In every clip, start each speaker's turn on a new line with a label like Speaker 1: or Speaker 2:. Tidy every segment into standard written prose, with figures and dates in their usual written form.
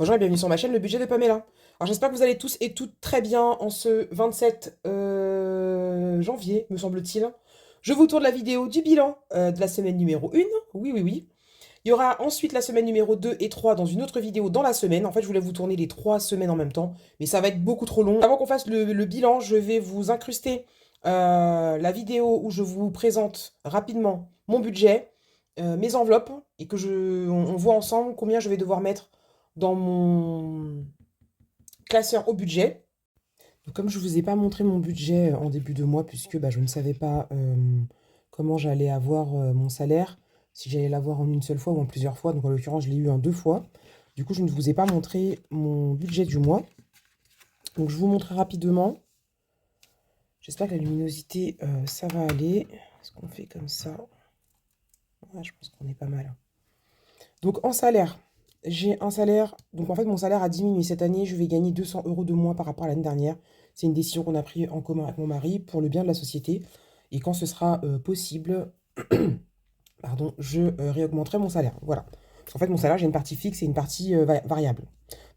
Speaker 1: Bonjour et bienvenue sur ma chaîne, le budget de Pamela. Alors j'espère que vous allez tous et toutes très bien en ce 27 janvier, me semble-t-il. Je vous tourne la vidéo du bilan de la semaine numéro 1. Oui, oui, oui. Il y aura ensuite la semaine numéro 2 et 3 dans une autre vidéo dans la semaine. En fait, je voulais vous tourner les 3 semaines en même temps, mais ça va être beaucoup trop long. Avant qu'on fasse le bilan, je vais vous incruster la vidéo où je vous présente rapidement mon budget, mes enveloppes, et que on voit ensemble combien je vais devoir mettre dans mon classeur au budget. Donc, comme je ne vous ai pas montré mon budget en début de mois, puisque bah, je ne savais pas comment j'allais avoir mon salaire, si j'allais l'avoir en une seule fois ou en plusieurs fois. Donc en l'occurrence, je l'ai eu en 2 fois. Du coup, je ne vous ai pas montré mon budget du mois. Donc je vous montre rapidement. J'espère que la luminosité, ça va aller. Est-ce qu'on fait comme ça? Ouais, je pense qu'on est pas mal. Donc en salaire, j'ai un salaire. Donc en fait, mon salaire a diminué cette année. Je vais gagner 200 € de moins par rapport à l'année dernière. C'est une décision qu'on a prise en commun avec mon mari pour le bien de la société. Et quand ce sera possible, pardon, je réaugmenterai mon salaire. Voilà. Parce qu'en fait, mon salaire, j'ai une partie fixe et une partie variable.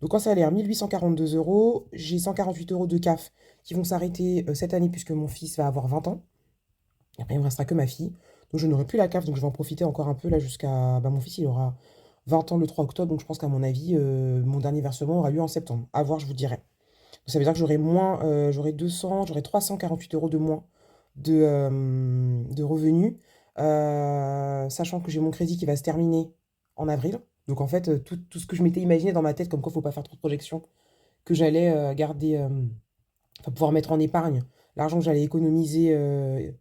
Speaker 1: Donc en salaire, 1842 euros. J'ai 148 € de CAF qui vont s'arrêter cette année puisque mon fils va avoir 20 ans. Et après, il ne me restera que ma fille. Donc je n'aurai plus la CAF, donc je vais en profiter encore un peu là jusqu'à... Bah, mon fils, il aura 20 ans le 3 octobre, donc je pense qu'à mon avis, mon dernier versement aura lieu en septembre. À voir, je vous dirai. Donc ça veut dire que j'aurai moins, j'aurai 200, j'aurai 348 € de moins de revenus, sachant que j'ai mon crédit qui va se terminer en avril. Donc en fait, tout ce que je m'étais imaginé dans ma tête, comme quoi il ne faut pas faire trop de projections, que j'allais garder, enfin pouvoir mettre en épargne, l'argent que j'allais économiser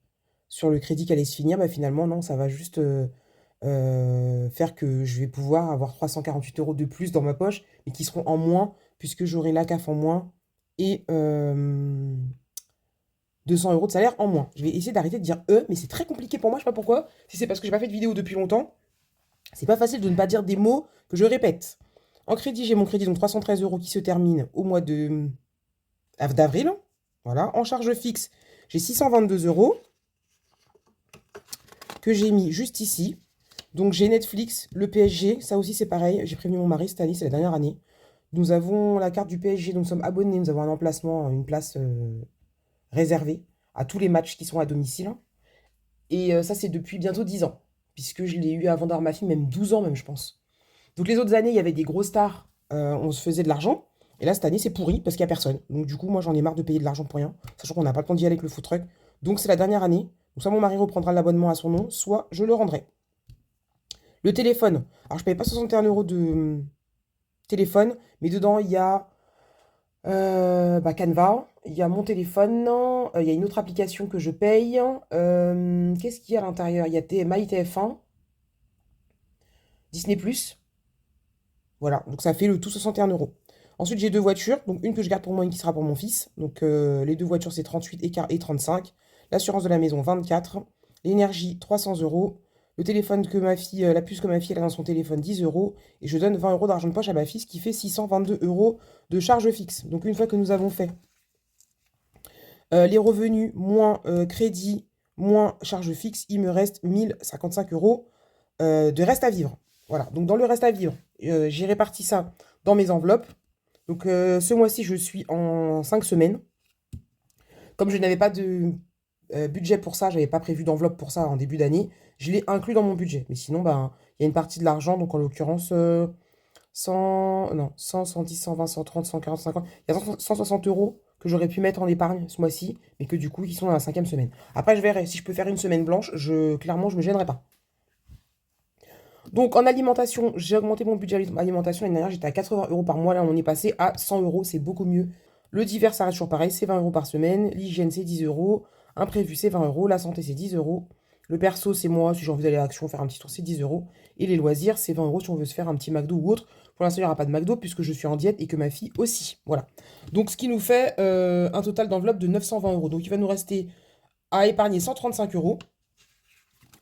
Speaker 1: sur le crédit qui allait se finir, bah finalement non, ça va juste faire que je vais pouvoir avoir 348 € de plus dans ma poche, mais qui seront en moins, puisque j'aurai la CAF en moins et 200 € de salaire en moins. Je vais essayer d'arrêter de dire mais c'est très compliqué pour moi, je sais pas pourquoi. Si c'est parce que j'ai pas fait de vidéo depuis longtemps, c'est pas facile de ne pas dire des mots que je répète. En crédit, j'ai mon crédit, donc 313 € qui se termine au mois d'avril. Voilà. En charge fixe, j'ai 622 € que j'ai mis juste ici. Donc j'ai Netflix, le PSG, ça aussi c'est pareil. J'ai prévenu mon mari cette année, c'est la dernière année. Nous avons la carte du PSG, donc nous sommes abonnés, nous avons un emplacement, une place réservée à tous les matchs qui sont à domicile. Et ça, c'est depuis bientôt 10 ans, puisque je l'ai eu avant d'avoir ma fille, même 12 ans même, je pense. Donc les autres années, il y avait des gros stars, on se faisait de l'argent. Et là, cette année, c'est pourri, parce qu'il n'y a personne. Donc du coup, moi, j'en ai marre de payer de l'argent pour rien, sachant qu'on n'a pas le temps d'y aller avec le food truck. Donc c'est la dernière année. Donc soit mon mari reprendra l'abonnement à son nom, soit je le rendrai. Le téléphone. Alors, je ne paye pas 61 € de téléphone, mais dedans, il y a Canva, il y a mon téléphone, il y a une autre application que je paye. Qu'est-ce qu'il y a à l'intérieur? Il y a MyTF1, Disney+. Voilà, donc ça fait le tout 61 €. Ensuite, j'ai deux voitures, donc une que je garde pour moi et une qui sera pour mon fils. Donc les deux voitures, c'est 38 et 35. L'assurance de la maison, 24. L'énergie, 300 €. Le téléphone que ma fille, la puce que ma fille elle a dans son téléphone, 10 €. Et je donne 20 € d'argent de poche à ma fille, ce qui fait 622 € de charge fixe. Donc une fois que nous avons fait les revenus moins crédit, moins charge fixe, il me reste 1055 € de reste à vivre. Voilà, donc dans le reste à vivre, j'ai réparti ça dans mes enveloppes. Donc ce mois-ci, je suis en 5 semaines. Comme je n'avais pas de budget pour ça, je n'avais pas prévu d'enveloppe pour ça en début d'année, je l'ai inclus dans mon budget. Mais sinon, ben, il y a une partie de l'argent, donc en l'occurrence 100, non, 100, 110, 120, 130, 140, 50. Il y a 160 € que j'aurais pu mettre en épargne ce mois-ci, mais que du coup, ils sont dans la 5e semaine. Après, je verrai. Si je peux faire une semaine blanche, clairement, je me gênerai pas. Donc, en alimentation, j'ai augmenté mon budget alimentation. L'année dernière, j'étais à 80 € par mois. Là, on est passé à 100 €. C'est beaucoup mieux. Le divers, ça reste toujours pareil. C'est 20 € par semaine. L'hygiène, c'est 10 €. Imprévu, c'est 20 €. La santé, c'est 10 €. Le perso, c'est moi. Si j'ai envie d'aller à Action, faire un petit tour, c'est 10 €. Et les loisirs, c'est 20 € si on veut se faire un petit McDo ou autre. Pour l'instant, il n'y aura pas de McDo puisque je suis en diète et que ma fille aussi. Voilà. Donc, ce qui nous fait un total d'enveloppe de 920 €. Donc, il va nous rester à épargner 135 €.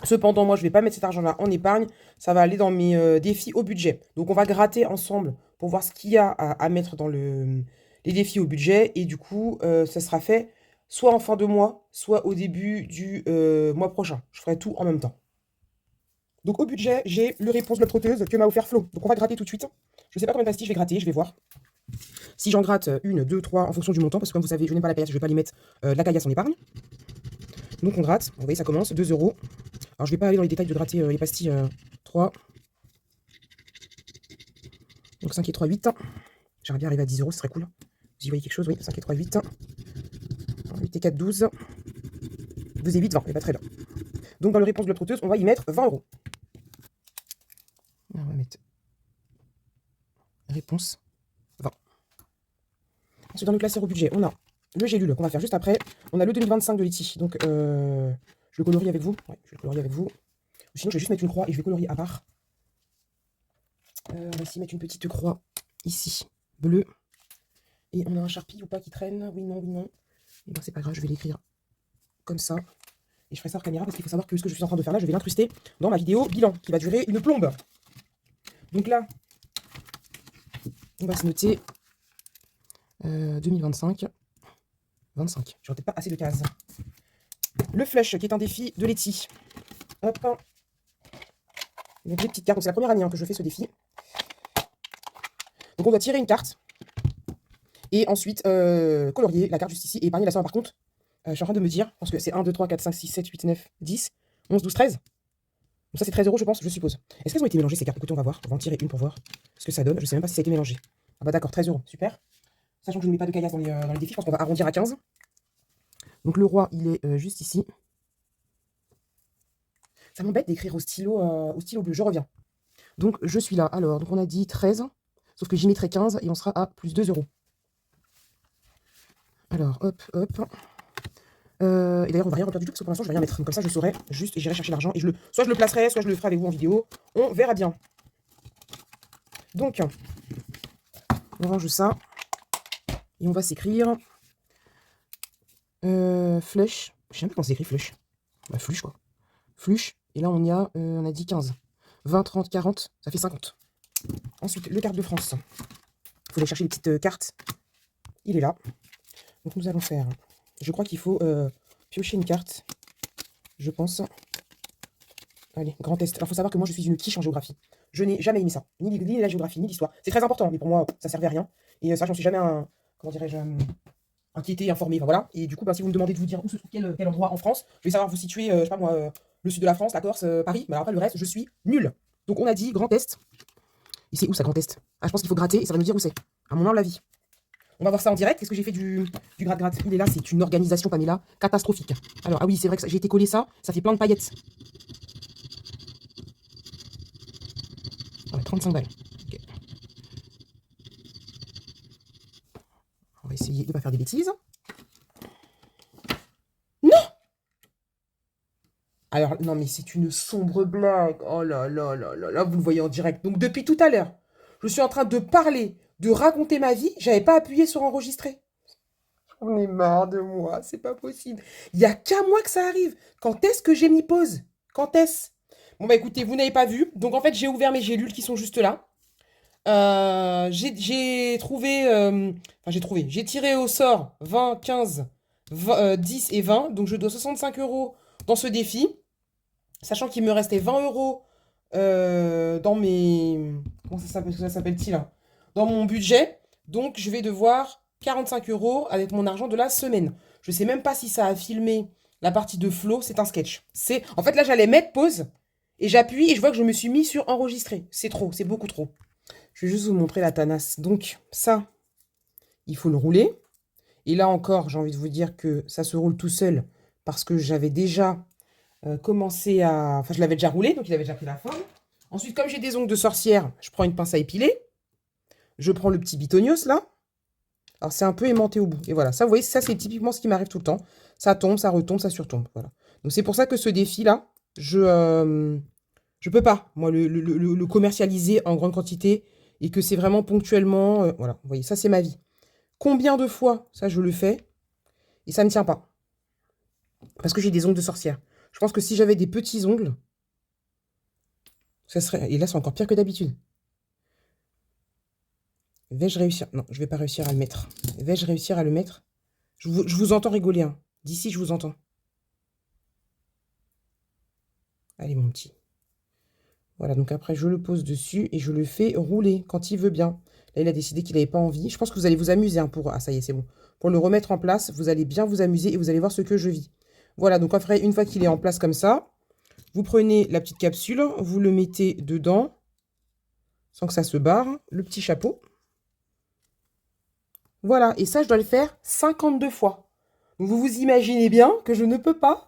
Speaker 1: Cependant, moi, je ne vais pas mettre cet argent-là en épargne. Ça va aller dans mes défis au budget. Donc, on va gratter ensemble pour voir ce qu'il y a à mettre dans les défis au budget. Et du coup, ça sera fait soit en fin de mois, soit au début du mois prochain. Je ferai tout en même temps. Donc au budget, j'ai le réponse de la trotteuse que m'a offert Flo. Donc on va gratter tout de suite. Je ne sais pas combien de pastilles je vais gratter, je vais voir. Si j'en gratte une, deux, trois, en fonction du montant, parce que comme vous savez, je n'aime pas la paillasse, je ne vais pas les mettre de la caillasse en épargne. Donc on gratte, vous voyez ça commence, 2 euros. Alors je ne vais pas aller dans les détails de gratter les pastilles 3. Donc 5 et 3, 8. J'aimerais bien arriver à 10 euros, ce serait cool. Vous y voyez quelque chose, oui, 5 et 3, 8. 8 et 4, 12. 12 et 8, 20, et pas très bien. Donc dans le réponse de la trotteuse, on va y mettre 20 euros. On va mettre réponse 20. Ensuite, dans le classeur au budget, on a le gélule qu'on va faire juste après. On a le 2025 de Letty. Donc, je le colorie avec vous. Ouais, je le colorie avec vous. Sinon, je vais juste mettre une croix et je vais colorier à part. On va ici mettre une petite croix ici, bleue. Et on a un Sharpie ou pas qui traîne. Oui, non, oui, non. Et ben, c'est pas grave, je vais l'écrire comme ça. Et je ferai ça en caméra parce qu'il faut savoir que ce que je suis en train de faire là, je vais l'incruster dans ma vidéo bilan qui va durer une plombe. Donc là, on va se noter 2025. 25. J'aurais peut-être pas assez de cases. Le flush qui est un défi de Letty. Hop. Donc les petites cartes. C'est la première année que je fais ce défi. Donc on doit tirer une carte. Et ensuite colorier la carte juste ici. Et épargner la somme par contre. Je suis en train de me dire, parce que c'est 1, 2, 3, 4, 5, 6, 7, 8, 9, 10, 11, 12, 13. Donc ça c'est 13 euros je pense, je suppose. Est-ce qu'elles ont été mélangées ces cartes? Écoutez, on va voir. On va en tirer une pour voir ce que ça donne. Je sais même pas si ça a été mélangé. Ah bah d'accord, 13 euros, super. Sachant que je ne mets pas de caillasse dans les défis, je pense qu'on va arrondir à 15. Donc le roi, il est juste ici. Ça m'embête d'écrire au stylo bleu, je reviens. Donc je suis là. Alors, donc on a dit 13, sauf que j'y mettrai 15 et on sera à plus 2 euros. Alors, hop, hop. Et d'ailleurs, on va rien remplir du tout, parce que pour l'instant, je vais rien mettre. Donc comme ça, je saurai juste, et j'irai chercher l'argent. Et soit je le placerai, soit je le ferai avec vous en vidéo. On verra bien. Donc, on range ça. Et on va s'écrire flush. Je sais même pas comment c'est écrit flush. Bah, flush quoi. Flush. Et là, on a dit 15. 20, 30, 40, ça fait 50. Ensuite, le carte de France. Il faut aller chercher les petites cartes. Il est là. Donc nous allons faire... Je crois qu'il faut piocher une carte. Je pense. Allez, grand test. Alors, il faut savoir que moi, je suis une quiche en géographie. Je n'ai jamais aimé ça. Ni la géographie, ni l'histoire. C'est très important, mais pour moi, ça servait à rien. Et ça, j'en suis jamais comment dirais-je, inquiété, informé. Enfin, voilà. Et du coup, bah, si vous me demandez de vous dire où se trouve quel endroit en France, je vais savoir vous situer, je sais pas moi, le sud de la France, la Corse, Paris. Mais alors après, le reste, je suis nul. Donc, on a dit grand test. Et c'est où ça, grand test? Ah, je pense qu'il faut gratter et ça va nous dire où c'est. À mon humble avis. On va voir ça en direct. Qu'est-ce que j'ai fait du gratte-gratte? Il est là, c'est une organisation, Pamela, catastrophique. Alors, ah oui, c'est vrai que j'ai été collé ça. Ça fait plein de paillettes. Ouais, 35 balles. Okay. On va essayer de ne pas faire des bêtises. Non! Alors, non, mais c'est une sombre blague. Oh là là là là là, vous le voyez en direct. Donc, depuis tout à l'heure, je suis en train de parler, de raconter ma vie. J'avais pas appuyé sur enregistrer. On est marre de moi, c'est pas possible. Il n'y a qu'à moi que ça arrive. Quand est-ce que j'ai mis pause? Quand est-ce? Bon, bah écoutez, vous n'avez pas vu. Donc, en fait, j'ai ouvert mes gélules qui sont juste là. J'ai trouvé... Enfin, j'ai trouvé. J'ai tiré au sort 20, 15, 10 et 20. Donc, je dois 65 euros dans ce défi. Sachant qu'il me restait 20 euros dans mes... Comment ça s'appelle-t-il hein? Dans mon budget. Donc, je vais devoir 45 euros avec mon argent de la semaine. Je sais même pas si ça a filmé la partie de Flo. C'est un sketch. En fait, là, j'allais mettre pause. Et j'appuie et je vois que je me suis mis sur enregistrer. C'est trop, c'est beaucoup trop. Je vais juste vous montrer la tanasse. Donc, ça, il faut le rouler. Et là encore, j'ai envie de vous dire que ça se roule tout seul parce que j'avais déjà commencé à... Enfin, je l'avais déjà roulé, donc il avait déjà pris la forme. Ensuite, comme j'ai des ongles de sorcière, je prends une pince à épiler. Je prends le petit bitonios, là. Alors, c'est un peu aimanté au bout. Et voilà, ça, vous voyez, ça, c'est typiquement ce qui m'arrive tout le temps. Ça tombe, ça retombe, ça surtombe. Voilà. Donc, c'est pour ça que ce défi-là, je peux pas, moi, le commercialiser en grande quantité et que c'est vraiment ponctuellement. Voilà, vous voyez, ça, c'est ma vie. Combien de fois, ça, je le fais et ça ne tient pas. Parce que j'ai des ongles de sorcière. Je pense que si j'avais des petits ongles, ça serait... Et là, c'est encore pire que d'habitude. Vais-je réussir? Non, je vais pas réussir à le mettre. Vais-je réussir à le mettre? Je vous entends rigoler. Hein. D'ici, je vous entends. Allez, mon petit. Voilà, donc après, je le pose dessus et je le fais rouler quand il veut bien. Là, il a décidé qu'il n'avait pas envie. Je pense que vous allez vous amuser hein, pour... Ah, ça y est, c'est bon. Pour le remettre en place, vous allez bien vous amuser et vous allez voir ce que je vis. Voilà, donc après, une fois qu'il est en place comme ça, vous prenez la petite capsule, vous le mettez dedans, sans que ça se barre, le petit chapeau. Voilà, et ça, je dois le faire 52 fois. Donc, vous vous imaginez bien que je ne peux pas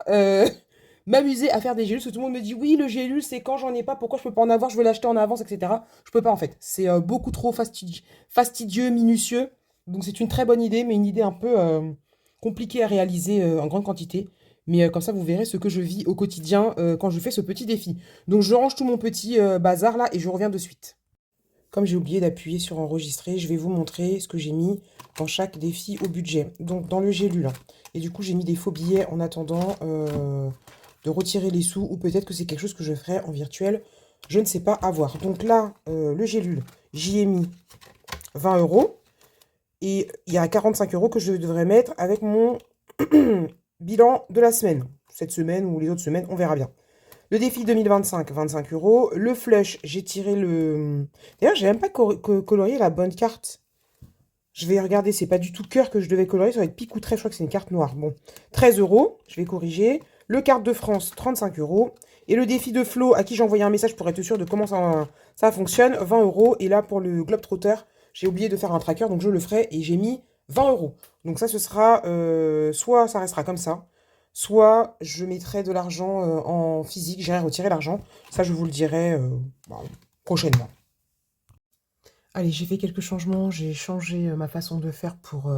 Speaker 1: m'amuser à faire des gélules, parce que tout le monde me dit, oui, le gélule, c'est quand j'en ai pas, pourquoi je peux pas en avoir, je veux l'acheter en avance, etc. Je peux pas, en fait. C'est beaucoup trop fastidieux, minutieux. Donc, c'est une très bonne idée, mais une idée un peu compliquée à réaliser en grande quantité. Mais comme ça, vous verrez ce que je vis au quotidien quand je fais ce petit défi. Donc, je range tout mon petit bazar là et je reviens de suite. Comme j'ai oublié d'appuyer sur enregistrer, je vais vous montrer ce que j'ai mis dans chaque défi au budget. Donc dans le gélule. Et du coup, j'ai mis des faux billets en attendant de retirer les sous. Ou peut-être que c'est quelque chose que je ferai en virtuel. Je ne sais pas, à voir. Donc là, le gélule, j'y ai mis 20 euros. Et il y a 45 euros que je devrais mettre avec mon bilan de la semaine. Cette semaine ou les autres semaines, on verra bien. Le défi 2025, 25 euros. Le flush, j'ai tiré le... D'ailleurs, j'ai même pas colorié la bonne carte. Je vais regarder, c'est pas du tout cœur que je devais colorier, ça va être pique ou trèfle, je crois que c'est une carte noire. Bon, 13 euros, je vais corriger. Le carte de France, 35 euros. Et le défi de Flo, à qui j'ai envoyé un message pour être sûr de comment ça fonctionne, 20 euros. Et là, pour le Globetrotter, j'ai oublié de faire un tracker, donc je le ferai et j'ai mis 20 euros. Donc ça, ce sera, soit ça restera comme ça, soit je mettrai de l'argent en physique, j'irai retirer l'argent. Ça, je vous le dirai prochainement. Allez, j'ai fait quelques changements, j'ai changé ma façon de faire pour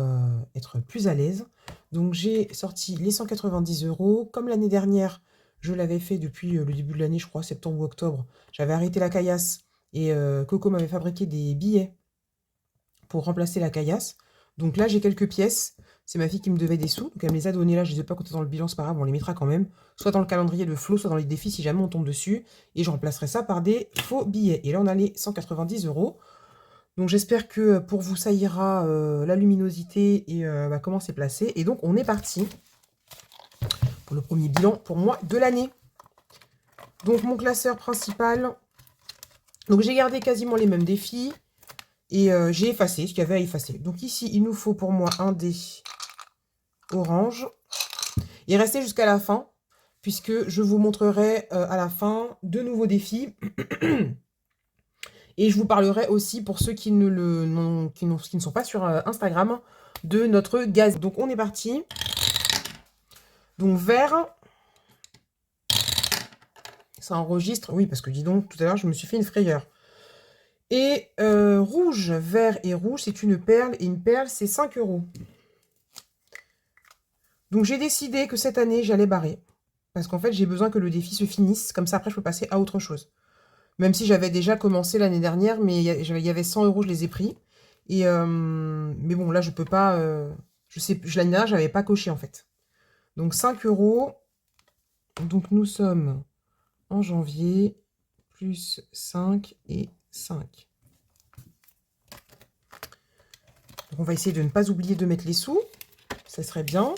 Speaker 1: être plus à l'aise. Donc j'ai sorti les 190 euros. Comme l'année dernière, je l'avais fait depuis le début de l'année, je crois, septembre ou octobre. J'avais arrêté la caillasse et Coco m'avait fabriqué des billets pour remplacer la caillasse. Donc là, j'ai quelques pièces. C'est ma fille qui me devait des sous, donc elle me les a donnés là. Je ne les ai pas comptés dans le bilan, c'est pas grave, on les mettra quand même. Soit dans le calendrier de Flo, soit dans les défis si jamais on tombe dessus. Et je remplacerai ça par des faux billets. Et là, on a les 190 euros. Donc j'espère que pour vous, ça ira la luminosité et comment c'est placé. Et donc, on est parti pour le premier bilan, pour moi, de l'année. Donc, mon classeur principal. Donc, j'ai gardé quasiment les mêmes défis. Et j'ai effacé ce qu'il y avait à effacer. Donc ici, il nous faut pour moi un dé orange. Il restait jusqu'à la fin, puisque je vous montrerai à la fin de nouveaux défis. Et je vous parlerai aussi, pour ceux qui ne sont pas sur Instagram, de notre gaz. Donc on est parti. Donc vert. Ça enregistre. Oui, parce que dis donc, tout à l'heure, je me suis fait une frayeur. Et rouge, vert et rouge, c'est une perle. Et une perle, c'est 5 euros. Donc j'ai décidé que cette année, j'allais barrer. Parce qu'en fait, j'ai besoin que le défi se finisse. Comme ça, après, je peux passer à autre chose. Même si j'avais déjà commencé l'année dernière, mais il y avait 100 euros, je les ai pris. Et mais bon, là, je peux pas... je sais, l'année dernière, j'avais pas coché, en fait. Donc 5 euros. Donc nous sommes en janvier. Plus 5 et 5. Donc on va essayer de ne pas oublier de mettre les sous. Ça serait bien.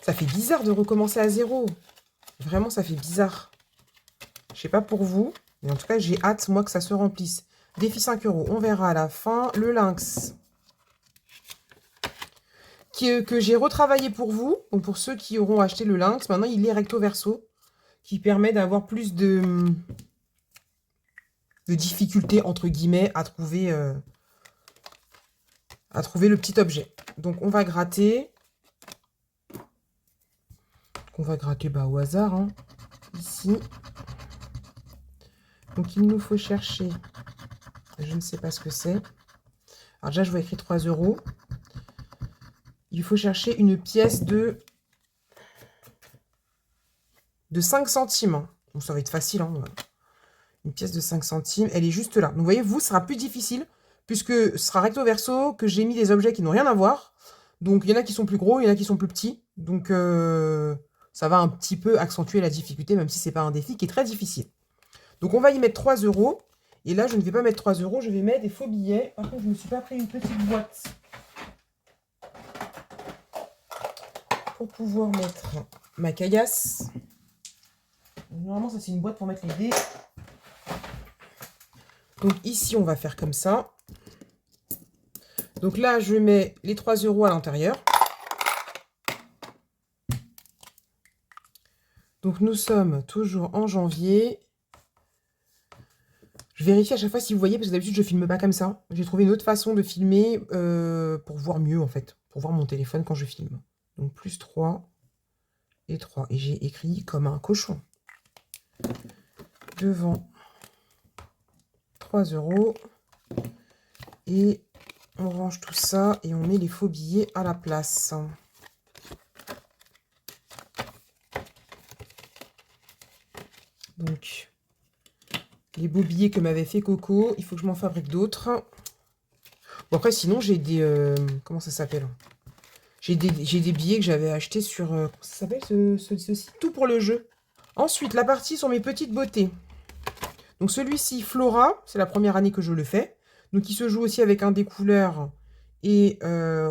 Speaker 1: Ça fait bizarre de recommencer à zéro. Vraiment, ça fait bizarre. Je sais pas pour vous, mais en tout cas, j'ai hâte, moi, que ça se remplisse. Défi 5 euros, on verra à la fin. Le lynx, que j'ai retravaillé pour vous. Donc, pour ceux qui auront acheté le lynx, maintenant, il est recto verso, qui permet d'avoir plus de difficultés, entre guillemets, à trouver le petit objet. Donc, on va gratter. On va gratter au hasard, hein, ici. Donc, il nous faut chercher, je ne sais pas ce que c'est. Alors déjà, je vois écrit 3 euros. Il faut chercher une pièce de 5 centimes. Donc, ça va être facile, hein. Une pièce de 5 centimes, elle est juste là. Donc, vous voyez, vous, ce sera plus difficile, puisque ce sera recto verso, que j'ai mis des objets qui n'ont rien à voir. Donc, il y en a qui sont plus gros, il y en a qui sont plus petits. Donc, ça va un petit peu accentuer la difficulté, même si ce n'est pas un défi qui est très difficile. Donc, on va y mettre 3 euros. Et là, je ne vais pas mettre 3 euros, je vais mettre des faux billets. Par contre, je ne me suis pas pris une petite boîte pour pouvoir mettre ma caillasse. Normalement, ça, c'est une boîte pour mettre les dés. Donc ici, on va faire comme ça. Donc là, je mets les 3 € à l'intérieur. Donc nous sommes toujours en janvier. Je vérifie à chaque fois si vous voyez, parce que d'habitude, je ne filme pas comme ça. J'ai trouvé une autre façon de filmer pour voir mieux, en fait. Pour voir mon téléphone quand je filme. Donc plus 3 et 3. Et j'ai écrit comme un cochon. Devant 3 €. Et on range tout ça et on met les faux billets à la place. Donc, les beaux billets que m'avait fait Coco, il faut que je m'en fabrique d'autres. Bon, après, sinon, j'ai des... comment ça s'appelle? J'ai des billets que j'avais achetés sur... comment ça s'appelle ce site? Tout pour le jeu. Ensuite, la partie sur mes petites beautés. Donc, celui-ci, Flora, c'est la première année que je le fais. Donc, il se joue aussi avec un des couleurs et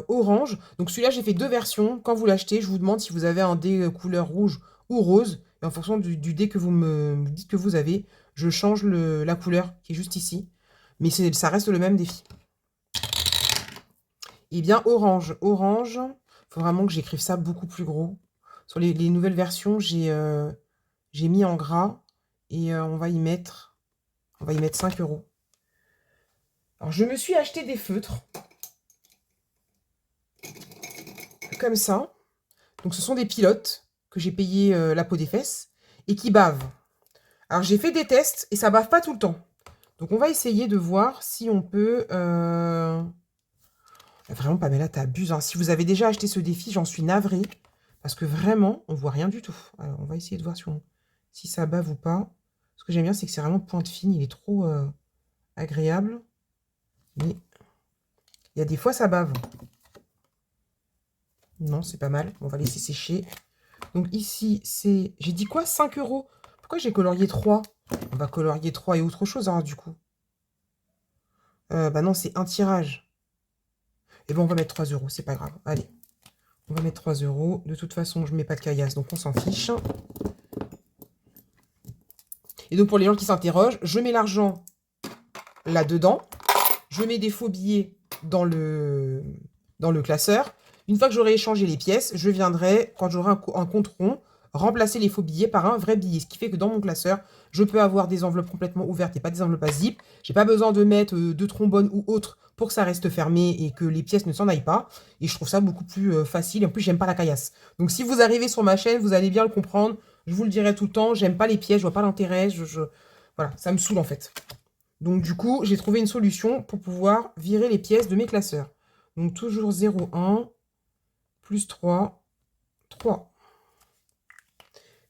Speaker 1: orange. Donc, celui-là, j'ai fait 2 versions. Quand vous l'achetez, je vous demande si vous avez un dé couleur rouge ou rose. Et en fonction du dé que vous me dites que vous avez, je change la couleur qui est juste ici. Mais ça reste le même défi. Et bien, orange. Orange, il faut vraiment que j'écrive ça beaucoup plus gros. Sur les nouvelles versions, j'ai mis en gras. Et on va y mettre 5 €. Alors, je me suis acheté des feutres. Comme ça. Donc, ce sont des pilotes que j'ai payé la peau des fesses et qui bavent. Alors, j'ai fait des tests et ça bave pas tout le temps. Donc, on va essayer de voir si on peut... Vraiment, Pamela, t'abuses, hein. Si vous avez déjà acheté ce défi, j'en suis navrée. Parce que vraiment, on voit rien du tout. Alors, on va essayer de voir si ça bave ou pas. Ce que j'aime bien, c'est que c'est vraiment pointe fine. Il est trop agréable. Mais il y a des fois, ça bave. Non, c'est pas mal. On va laisser sécher. Donc ici, c'est... J'ai dit quoi? 5 €. Pourquoi j'ai colorié 3? On va colorier 3 et autre chose, hein, du coup. Bah non, c'est un tirage. Et bon, on va mettre 3 €, c'est pas grave. Allez, on va mettre 3 €. De toute façon, je mets pas de caillasse, donc on s'en fiche. Et donc, pour les gens qui s'interrogent, je mets l'argent là-dedans. Je mets des faux billets dans le classeur. Une fois que j'aurai échangé les pièces, je viendrai, quand j'aurai un compte rond, remplacer les faux billets par un vrai billet. Ce qui fait que dans mon classeur, je peux avoir des enveloppes complètement ouvertes et pas des enveloppes à zip. J'ai pas besoin de mettre de trombone ou autre pour que ça reste fermé et que les pièces ne s'en aillent pas. Et je trouve ça beaucoup plus facile. En plus, j'aime pas la caillasse. Donc si vous arrivez sur ma chaîne, vous allez bien le comprendre. Je vous le dirai tout le temps. J'aime pas les pièces, je vois pas l'intérêt. Voilà, ça me saoule en fait. Donc du coup, j'ai trouvé une solution pour pouvoir virer les pièces de mes classeurs. Donc toujours 0,1 plus 3, 3.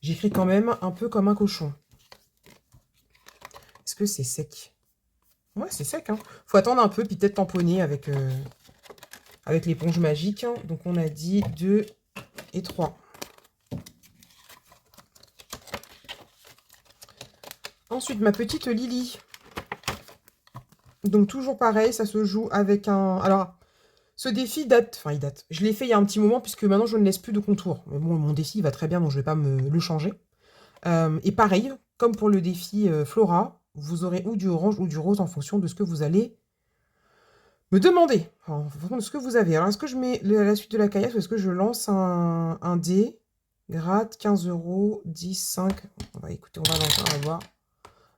Speaker 1: J'écris quand même un peu comme un cochon. Est-ce que c'est sec? Ouais, c'est sec, hein. Faut attendre un peu, puis peut-être tamponner avec l'éponge magique. Donc on a dit 2 et 3. Ensuite, ma petite Lily. Donc toujours pareil, ça se joue avec un... Alors, ce défi date... Enfin, il date. Je l'ai fait il y a un petit moment, puisque maintenant, je ne laisse plus de contour. Mais bon, mon défi, il va très bien, donc je ne vais pas me le changer. Et pareil, comme pour le défi Flora, vous aurez ou du orange ou du rose en fonction de ce que vous allez me demander. En fonction de ce que vous avez. Alors, est-ce que je mets la suite de la caillasse ou est-ce que je lance un dé? Gratte, 15 €, 10, 5. On va écouter, on va lancer, on va voir.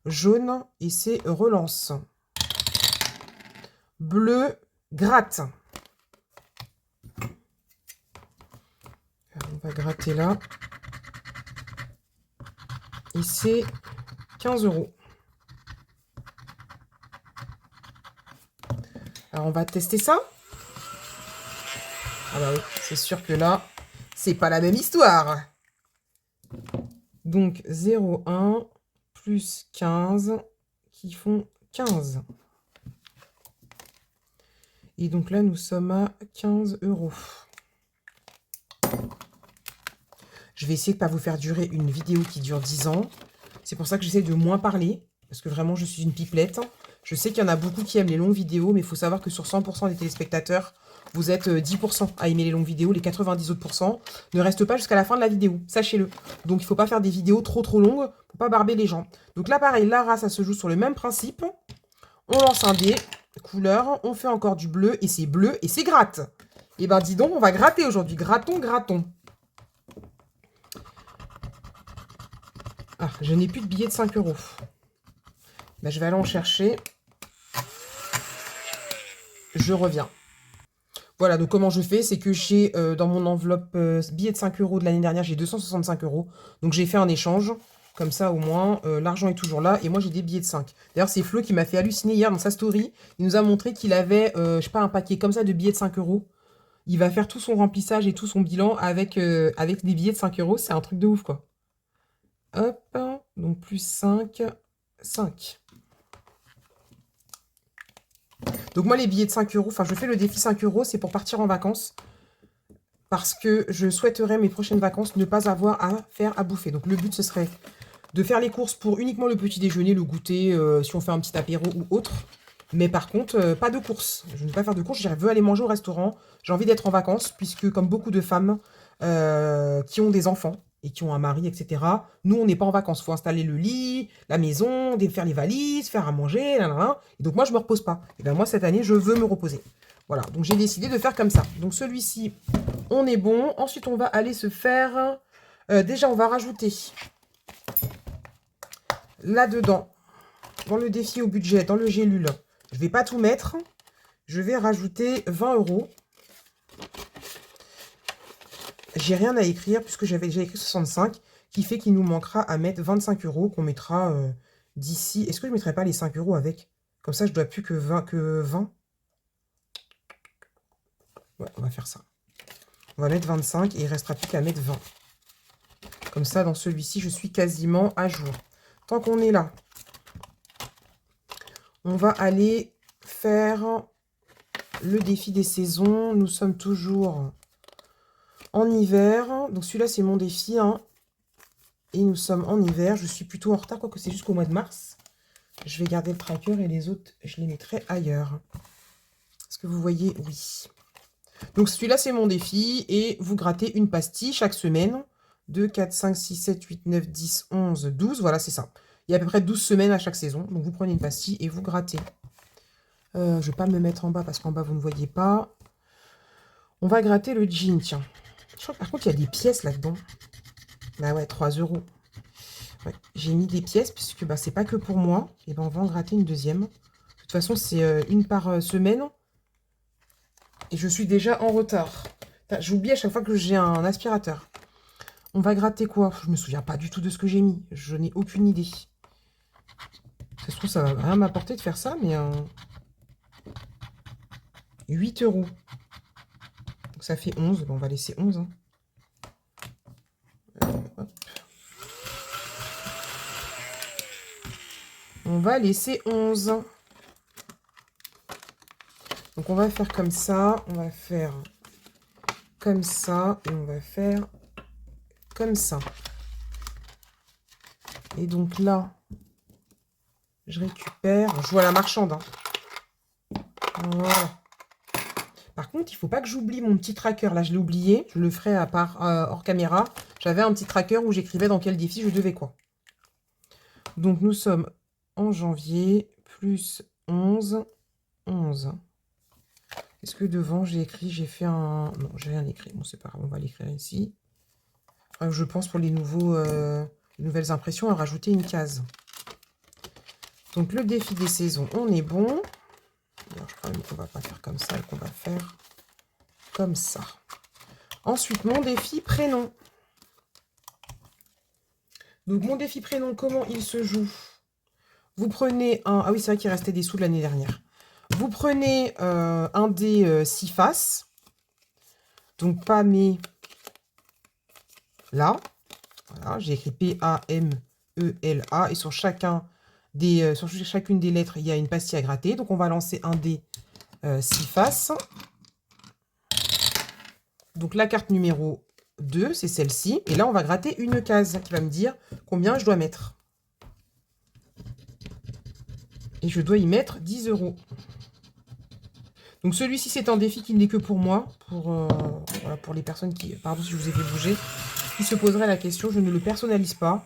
Speaker 1: Jaune, et c'est relance. Bleu, gratte. Alors, on va gratter là. Et c'est 15 €. Alors, on va tester ça. Ah bah oui, c'est sûr que là, c'est pas la même histoire. Donc, 0,1 plus 15 qui font 15. Et donc là, nous sommes à 15 €. Je vais essayer de ne pas vous faire durer une vidéo qui dure 10 ans. C'est pour ça que j'essaie de moins parler, parce que vraiment, je suis une pipelette. Je sais qu'il y en a beaucoup qui aiment les longues vidéos, mais il faut savoir que sur 100% des téléspectateurs, vous êtes 10% à aimer les longues vidéos. Les 90 autres % ne restent pas jusqu'à la fin de la vidéo, sachez-le. Donc, il ne faut pas faire des vidéos trop longues Faut pas barber les gens. Donc là, pareil, Lara, ça se joue sur le même principe. On lance un dé, couleur, on fait encore du bleu, et c'est bleu, et c'est gratte. Et ben dis donc, on va gratter aujourd'hui. Grattons, grattons. Ah, je n'ai plus de billets de 5 euros. Ben, je vais aller en chercher. Je reviens. Voilà, donc comment je fais, c'est que j'ai dans mon enveloppe billets de 5 euros de l'année dernière, j'ai 265 euros. Donc j'ai fait un échange. Comme ça, au moins, l'argent est toujours là. Et moi, j'ai des billets de 5. D'ailleurs, c'est Flo qui m'a fait halluciner hier dans sa story. Il nous a montré qu'il avait, je sais pas, un paquet comme ça de billets de 5 euros. Il va faire tout son remplissage et tout son bilan avec des billets de 5 euros. C'est un truc de ouf, quoi. Hop, donc plus 5, 5. Donc moi, les billets de 5 euros, enfin, je fais le défi 5 euros, c'est pour partir en vacances. Parce que je souhaiterais mes prochaines vacances ne pas avoir à faire à bouffer. Donc le but, ce serait de faire les courses pour uniquement le petit déjeuner, le goûter, si on fait un petit apéro ou autre. Mais par contre, pas de courses. Je ne veux pas faire de courses, je veux aller manger au restaurant. J'ai envie d'être en vacances, puisque comme beaucoup de femmes qui ont des enfants et qui ont un mari, etc., nous, on n'est pas en vacances. Il faut installer le lit, la maison, faire les valises, faire à manger, là, là, là. Et donc moi, je ne me repose pas. Et bien moi, cette année, je veux me reposer. Voilà, donc j'ai décidé de faire comme ça. Donc celui-ci, on est bon. Ensuite, on va aller se faire... déjà, on va rajouter là-dedans, dans le défi au budget, dans le gélule, je ne vais pas tout mettre. Je vais rajouter 20 euros. J'ai rien à écrire puisque j'avais déjà écrit 65, qui fait qu'il nous manquera à mettre 25 euros qu'on mettra d'ici. Est-ce que je ne mettrai pas les 5 euros avec? Comme ça, je ne dois plus que 20. Ouais, on va faire ça. On va mettre 25 et il ne restera plus qu'à mettre 20. Comme ça, dans celui-ci, je suis quasiment à jour. Tant qu'on est là, on va aller faire le défi des saisons. Nous sommes toujours en hiver. Donc celui-là, c'est mon défi. Hein. Et nous sommes en hiver. Je suis plutôt en retard, quoique c'est jusqu'au mois de mars. Je vais garder le tracker et les autres, je les mettrai ailleurs. Est-ce que vous voyez? Oui. Donc celui-là, c'est mon défi. Et vous grattez une pastille chaque semaine. 2, 4, 5, 6, 7, 8, 9, 10, 11, 12. Voilà, c'est ça. Il y a à peu près 12 semaines à chaque saison. Donc vous prenez une pastille et vous grattez. Je ne vais pas me mettre en bas parce qu'en bas, vous ne voyez pas. On va gratter le jean, tiens. Je crois que par contre, il y a des pièces là-dedans. Bah ouais, 3 euros. Ouais, j'ai mis des pièces puisque bah, c'est pas que pour moi. Et ben on va en gratter une deuxième. De toute façon, c'est une par semaine. Et je suis déjà en retard. J'oublie à chaque fois que j'ai un aspirateur. On va gratter quoi? Je me souviens pas du tout de ce que j'ai mis. Je n'ai aucune idée. Ça se trouve, ça va rien m'apporter de faire ça, mais... 8 euros. Donc ça fait 11. Bon, on va laisser 11. Hein. Hop. On va laisser 11. Donc on va faire comme ça. On va faire comme ça. Et on va faire comme ça. Et donc là, je récupère. Je joue à la marchande. Hein. Voilà. Par contre, il ne faut pas que j'oublie mon petit tracker. Là, je l'ai oublié. Je le ferai à part hors caméra. J'avais un petit tracker où j'écrivais dans quel défi je devais quoi. Donc, nous sommes en janvier, plus 11, 11. Est-ce que devant, j'ai écrit, j'ai fait un... Non, j'ai rien écrit. Bon, c'est pas grave, on va l'écrire ici. Je pense pour les nouvelles impressions, à rajouter une case. Donc, le défi des saisons, on est bon. Alors, je crois même qu'on va pas faire comme ça et qu'on va faire comme ça. Ensuite, mon défi prénom. Donc, mon défi prénom, comment il se joue? Vous prenez un... Ah oui, c'est vrai qu'il restait des sous de l'année dernière. Vous prenez un dé 6 faces. Donc, pas mais là. Voilà, j'ai écrit P-A-M-E-L-A. Et sur chacune des lettres, il y a une pastille à gratter. Donc, on va lancer un dé 6 faces. Donc, la carte numéro 2, c'est celle-ci. Et là, on va gratter une case qui va me dire combien je dois mettre. Et je dois y mettre 10 euros. Donc, celui-ci, c'est un défi qui n'est que pour moi. Voilà, pour les personnes qui... Pardon si je vous ai fait bouger. Qui se poseraient la question, je ne le personnalise pas.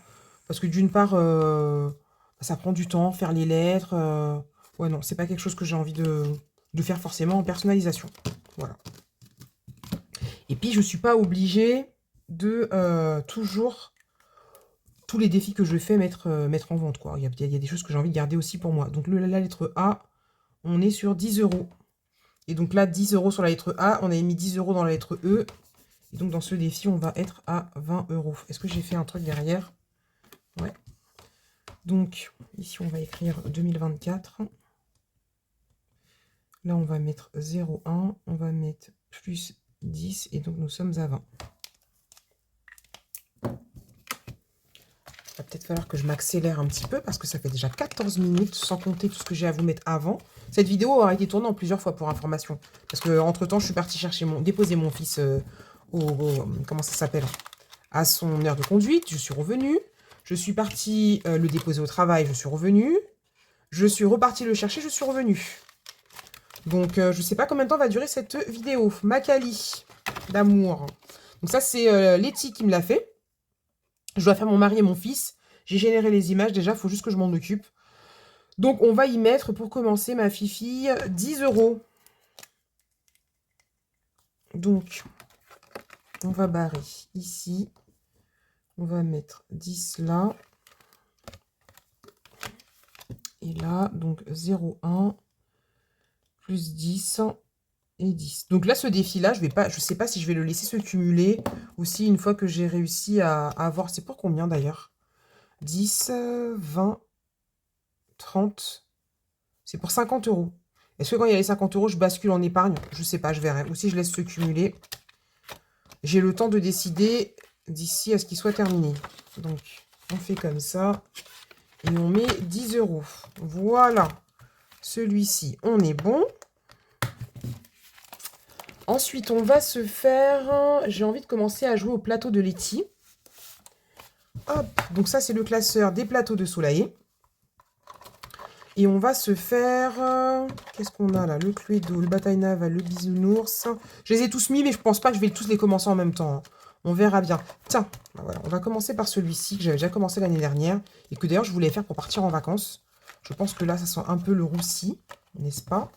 Speaker 1: Parce que d'une part, ça prend du temps, faire les lettres. Ouais, non, c'est pas quelque chose que j'ai envie de faire forcément en personnalisation. Voilà. Et puis, je suis pas obligée de toujours tous les défis que je fais mettre en vente, quoi. Il y a des choses que j'ai envie de garder aussi pour moi. Donc, la lettre A, on est sur 10 euros. Et donc là, 10 euros sur la lettre A, on avait mis 10 euros dans la lettre E. Et donc, dans ce défi, on va être à 20 euros. Est-ce que j'ai fait un truc derrière? Ouais. Donc, ici, on va écrire 2024. Là, on va mettre 0,1. On va mettre plus 10. Et donc, nous sommes à 20. Il va peut-être falloir que je m'accélère un petit peu parce que ça fait déjà 14 minutes, sans compter tout ce que j'ai à vous mettre avant. Cette vidéo aura été tournée en plusieurs fois pour information. Parce que entre temps, je suis partie déposer mon fils comment ça s'appelle, à son heure de conduite. Je suis revenue. Je suis partie le déposer au travail. Je suis revenue. Je suis repartie le chercher. Je suis revenue. Donc, je ne sais pas combien de temps va durer cette vidéo. Macali d'amour. Donc ça, c'est Letty qui me l'a fait. Je dois faire mon mari et mon fils. J'ai généré les images. Déjà, il faut juste que je m'en occupe. Donc, on va y mettre, pour commencer, ma fifille, 10 euros. Donc, on va barrer ici. On va mettre 10 là. Et là, donc 0,1 plus 10 et 10. Donc là, ce défi-là, je ne sais pas si je vais le laisser se cumuler ou si une fois que j'ai réussi à avoir... C'est pour combien d'ailleurs? 10, 20, 30... C'est pour 50 euros. Est-ce que quand il y a les 50 euros, je bascule en épargne? Je ne sais pas, je verrai. Ou si je laisse se cumuler. J'ai le temps de décider d'ici à ce qu'il soit terminé. Donc, on fait comme ça. Et on met 10 euros. Voilà. Celui-ci, on est bon. Ensuite, on va se faire... J'ai envie de commencer à jouer au plateau de Letty. Hop. Donc ça, c'est le classeur des plateaux de Soleil. Et on va se faire... Qu'est-ce qu'on a là? Le Cluedo, le Bataille Navale, le Bisounours. Je les ai tous mis, mais je pense pas que je vais tous les commencer en même temps. On verra bien. Tiens, ben voilà, on va commencer par celui-ci que j'avais déjà commencé l'année dernière. Et que d'ailleurs, je voulais faire pour partir en vacances. Je pense que là, ça sent un peu le roussi, n'est-ce pas?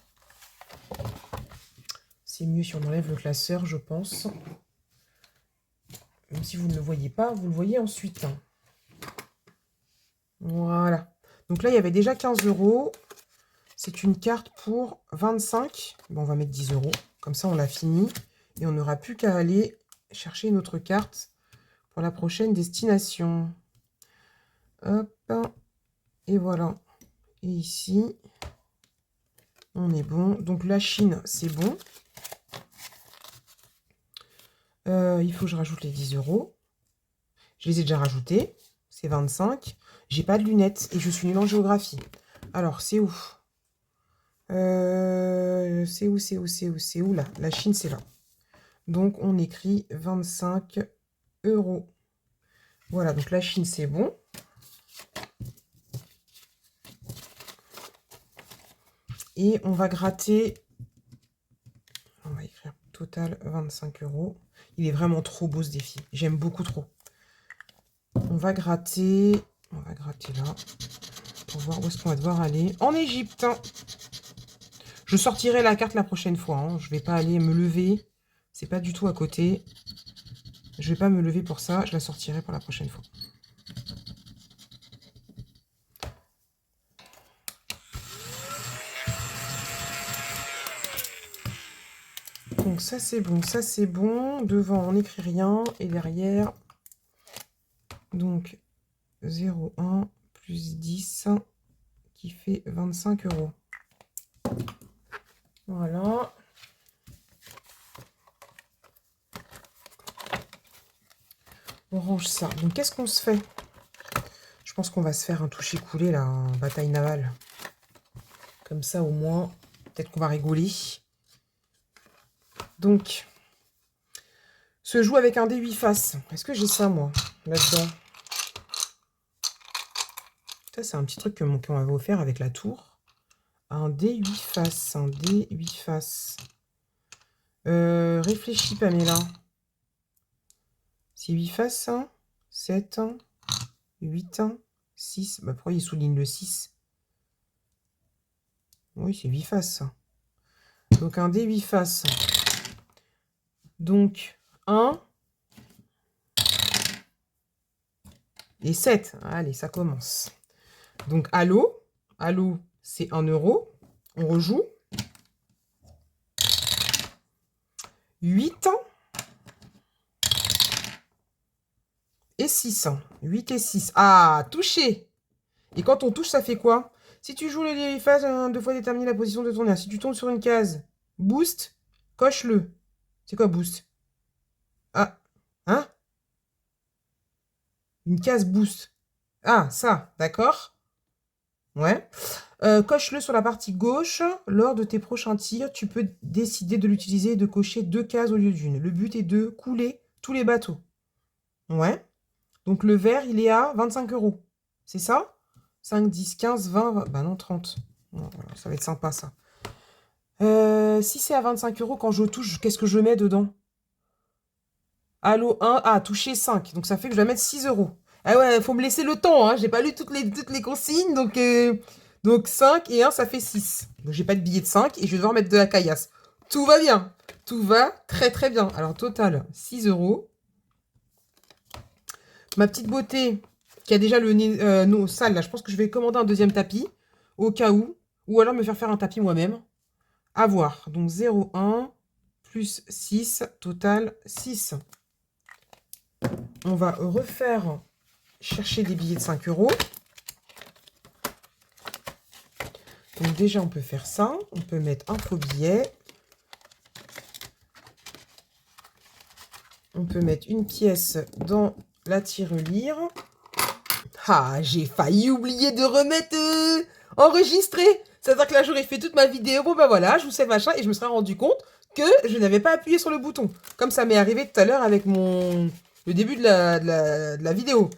Speaker 1: C'est mieux si on enlève le classeur, je pense. Même si vous ne le voyez pas, vous le voyez ensuite. Voilà. Donc là, il y avait déjà 15 euros. C'est une carte pour 25. Bon, on va mettre 10 euros. Comme ça, on l'a fini. Et on n'aura plus qu'à aller chercher une autre carte pour la prochaine destination. Hop. Et voilà. Et ici, on est bon. Donc la Chine, c'est bon. Il faut que je rajoute les 10 euros. Je les ai déjà rajoutés. C'est 25. J'ai pas de lunettes et je suis nulle en géographie. Alors, c'est où? C'est où là? La Chine, c'est là. Donc, on écrit 25 euros. Voilà, donc la Chine, c'est bon. Et on va gratter. On va écrire total 25 euros. Il est vraiment trop beau ce défi. J'aime beaucoup trop. On va gratter. On va gratter là. Pour voir où est-ce qu'on va devoir aller. En Égypte. Je sortirai la carte la prochaine fois. Hein. Je ne vais pas aller me lever. C'est pas du tout à côté. Je ne vais pas me lever pour ça. Je la sortirai pour la prochaine fois. Donc ça c'est bon, ça c'est bon. Devant on n'écrit rien. Et derrière, donc 0,1 plus 10 qui fait 25 euros. Voilà. On range ça. Donc qu'est-ce qu'on se fait? Je pense qu'on va se faire un toucher-coulé là, en bataille navale. Comme ça au moins, peut-être qu'on va rigoler. Donc, se joue avec un dé 8 faces. Est-ce que j'ai ça moi, là-dedans? Ça c'est un petit truc qu'on m'avait offert avec la tour. Un dé 8 faces, un dé 8 faces. Réfléchis Pamela. C'est 8 faces, hein? 7, 8, 6. Bah, pourquoi il souligne le 6? Oui, c'est 8 faces, ça. Donc, un dé 8 faces. Donc, 1 et 7. Allez, ça commence. Donc, allô. Allô, c'est 1 euro. On rejoue. 8 et 6. 8 et 6. Ah, touché. Et quand on touche, ça fait quoi? Si tu joues les phases, deux fois déterminer la position de ton air. Si tu tombes sur une case, boost, coche-le. C'est quoi boost? Ah, hein? Une case boost. Ah, ça, d'accord. Ouais. Coche-le sur la partie gauche. Lors de tes prochains tirs, tu peux décider de l'utiliser et de cocher 2 cases au lieu d'une. Le but est de couler tous les bateaux. Ouais. Donc le vert, il est à 25 euros. C'est ça? 5, 10, 15, 20. Bah non, 30. Voilà, ça va être sympa, ça. Si c'est à 25 euros, quand je touche, qu'est-ce que je mets dedans? Allo 1. Ah, toucher 5. Donc ça fait que je vais mettre 6 euros. Ah ouais, faut me laisser le temps, hein. J'ai pas lu toutes les consignes. Donc 5 et 1, ça fait 6. Donc j'ai pas de billet de 5 et je vais devoir mettre de la caillasse. Tout va bien. Tout va très très bien. Alors total, 6 euros. Ma petite beauté, qui a déjà le nez non, sale, là, je pense que je vais commander un deuxième tapis, au cas où. Ou alors me faire un tapis moi-même. À voir. Donc 0,1 plus 6, total 6. On va refaire chercher des billets de 5 euros. Donc déjà, on peut faire ça. On peut mettre un faux billet. On peut mettre une pièce dans la tirelire. Ah, j'ai failli oublier de remettre enregistrer. C'est-à-dire que là, j'aurais fait toute ma vidéo. Bon, ben voilà, je vous sais machin. Et je me serais rendu compte que je n'avais pas appuyé sur le bouton. Comme ça m'est arrivé tout à l'heure avec le début de la vidéo.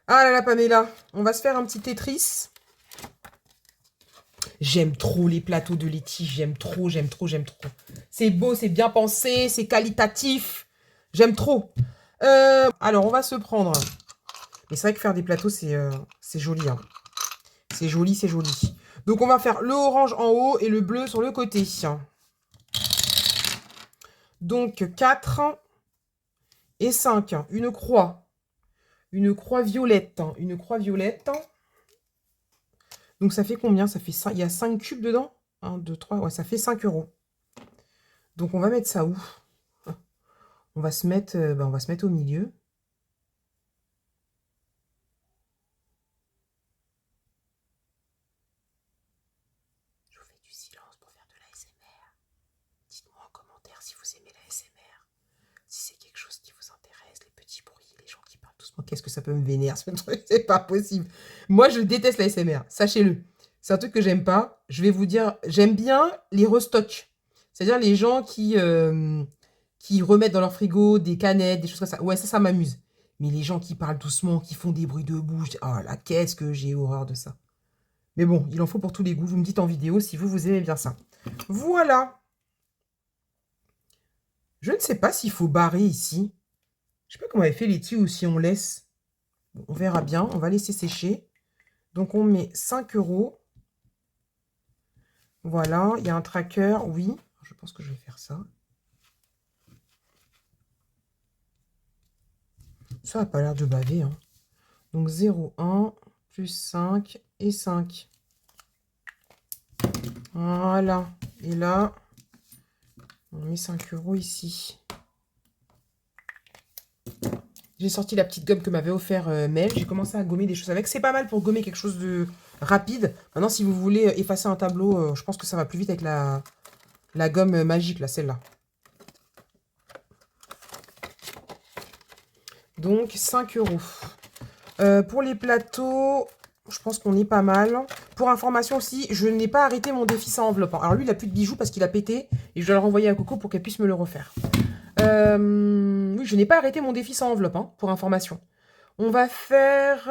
Speaker 1: Ah là là, Pamela, on va se faire un petit Tetris. J'aime trop les plateaux de Letty. J'aime trop, j'aime trop, j'aime trop. C'est beau, c'est bien pensé, c'est qualitatif. J'aime trop. Alors, on va se prendre... Mais c'est vrai que faire des plateaux, c'est joli. Hein. C'est joli, c'est joli. Donc, on va faire le orange en haut et le bleu sur le côté. Donc, 4 et 5. Une croix. Une croix violette. Une croix violette. Donc, ça fait combien? Ça fait 5. Il y a 5 cubes dedans? 1, 2, 3. Ouais, ça fait 5 euros. Donc, on va mettre ça où? On va se mettre, on va se mettre au milieu. Je vous fais du silence pour faire de l'ASMR. Dites-moi en commentaire si vous aimez l'ASMR. Si c'est quelque chose qui vous intéresse, les petits bruits, les gens qui parlent doucement. Qu'est-ce que ça peut me vénérer ce truc? C'est pas possible. Moi, je déteste l'ASMR. Sachez-le. C'est un truc que j'aime pas. Je vais vous dire, j'aime bien les restocks. C'est-à-dire les gens qui remettent dans leur frigo des canettes, des choses comme ça. Ouais, ça m'amuse. Mais les gens qui parlent doucement, qui font des bruits de bouche, oh là, qu'est-ce que j'ai horreur de ça. Mais bon, il en faut pour tous les goûts. Vous me dites en vidéo si vous aimez bien ça. Voilà. Je ne sais pas s'il faut barrer ici. Je ne sais pas comment elle fait les tuyaux ou si on laisse. On verra bien. On va laisser sécher. Donc, on met 5 euros. Voilà. Il y a un tracker. Oui. Je pense que je vais faire ça. Ça n'a pas l'air de baver. Hein. Donc, 0,1 plus 5 et 5. Voilà. Et là, on met 5 euros ici. J'ai sorti la petite gomme que m'avait offert Mel. J'ai commencé à gommer des choses avec. C'est pas mal pour gommer quelque chose de rapide. Maintenant, si vous voulez effacer un tableau, je pense que ça va plus vite avec la gomme magique, là, celle-là. Donc, 5 euros. Pour les plateaux, je pense qu'on est pas mal. Pour information aussi, je n'ai pas arrêté mon défi sans enveloppe. Alors lui, il n'a plus de bijoux parce qu'il a pété. Et je dois le renvoyer à Coco pour qu'elle puisse me le refaire. Oui, je n'ai pas arrêté mon défi sans enveloppe, hein, pour information. On va faire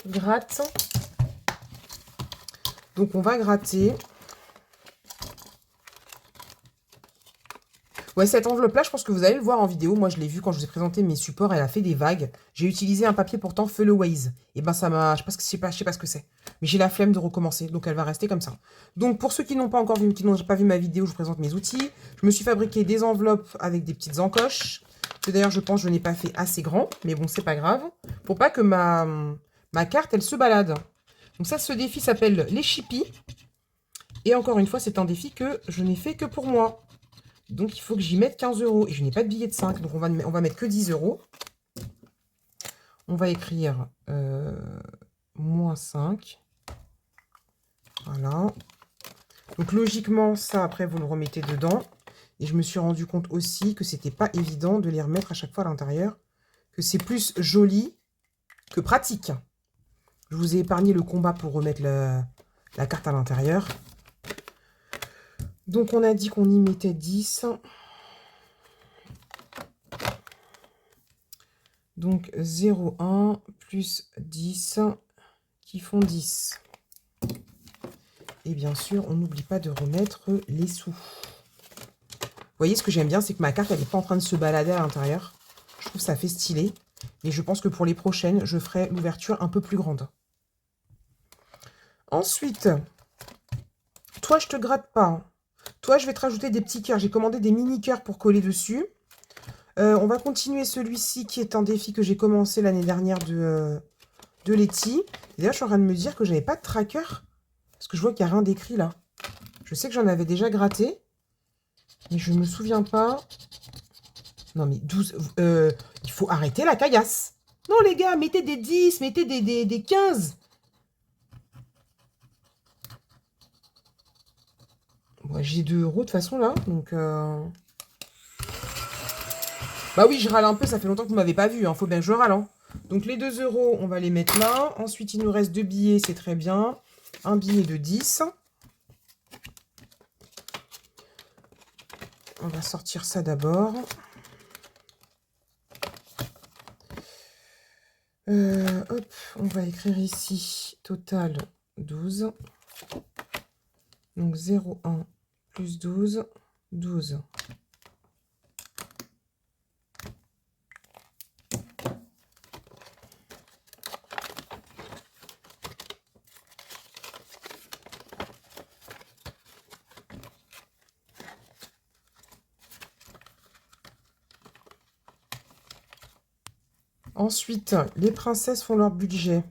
Speaker 1: gratte. Donc, on va gratter. Ouais, cette enveloppe-là, je pense que vous allez le voir en vidéo. Moi, je l'ai vu quand je vous ai présenté mes supports. Elle a fait des vagues. J'ai utilisé un papier pourtant Feuilleways. Et ben, ça m'a... Je sais pas ce que c'est. Mais j'ai la flemme de recommencer. Donc, elle va rester comme ça. Donc, pour ceux qui n'ont pas encore vu, qui n'ont pas vu ma vidéo, je vous présente mes outils. Je me suis fabriqué des enveloppes avec des petites encoches. Que d'ailleurs, je pense que je n'ai pas fait assez grand. Mais bon, c'est pas grave. Pour pas que ma carte, elle se balade. Donc ça, ce défi s'appelle les chippies. Et encore une fois, c'est un défi que je n'ai fait que pour moi. Donc, il faut que j'y mette 15 €. Et je n'ai pas de billet de 5. Donc, on va mettre que 10 €. On va écrire moins 5. Voilà. Donc, logiquement, ça, après, vous le remettez dedans. Et je me suis rendu compte aussi que c'était pas évident de les remettre à chaque fois à l'intérieur. Que c'est plus joli que pratique. Je vous ai épargné le combat pour remettre la carte à l'intérieur. Donc, on a dit qu'on y mettait 10. Donc 0,1 plus 10 qui font 10. Et bien sûr, on n'oublie pas de remettre les sous. Vous voyez, ce que j'aime bien, c'est que ma carte, elle n'est pas en train de se balader à l'intérieur. Je trouve ça fait stylé. Et je pense que pour les prochaines, je ferai l'ouverture un peu plus grande. Ensuite, toi, je te gratte pas. Toi, je vais te rajouter des petits cœurs. J'ai commandé des mini cœurs pour coller dessus. On va continuer celui-ci qui est un défi que j'ai commencé l'année dernière de Letty. D'ailleurs, je suis en train de me dire que j'avais pas de tracker. Parce que je vois qu'il n'y a rien d'écrit là. Je sais que j'en avais déjà gratté. Mais je ne me souviens pas. Non mais 12... il faut arrêter la caillasse. Non les gars, mettez des 10, mettez des 15. Bon, j'ai 2 € de toute façon là. Donc... Bah oui, je râle un peu, ça fait longtemps que vous ne m'avez pas vu. Faut bien que je râle. Hein. Donc les 2 €, on va les mettre là. Ensuite, il nous reste 2 billets, c'est très bien. Un billet de 10. On va sortir ça d'abord. Hop, on va écrire ici total 12. Donc 0,1 plus 12, 12. Ensuite, les princesses font leur budget.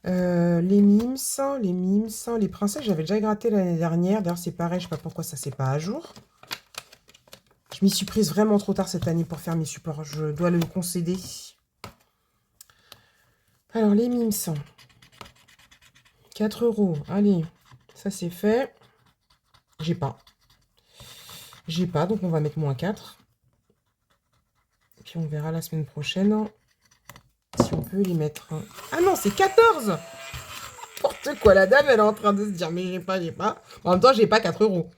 Speaker 1: Les mims, les princesses, j'avais déjà gratté l'année dernière. D'ailleurs, c'est pareil, je sais pas pourquoi ça c'est pas à jour. Je m'y suis prise vraiment trop tard cette année pour faire mes supports. Je dois le concéder. Alors, les mims. 4 €. Allez, ça c'est fait. J'ai pas. J'ai pas, donc on va mettre moins 4. Et puis on verra la semaine prochaine si on peut les mettre. Ah non, c'est 14! N'importe quoi, la dame, elle est en train de se dire, mais j'ai pas, j'ai pas. En même temps, j'ai pas 4 €.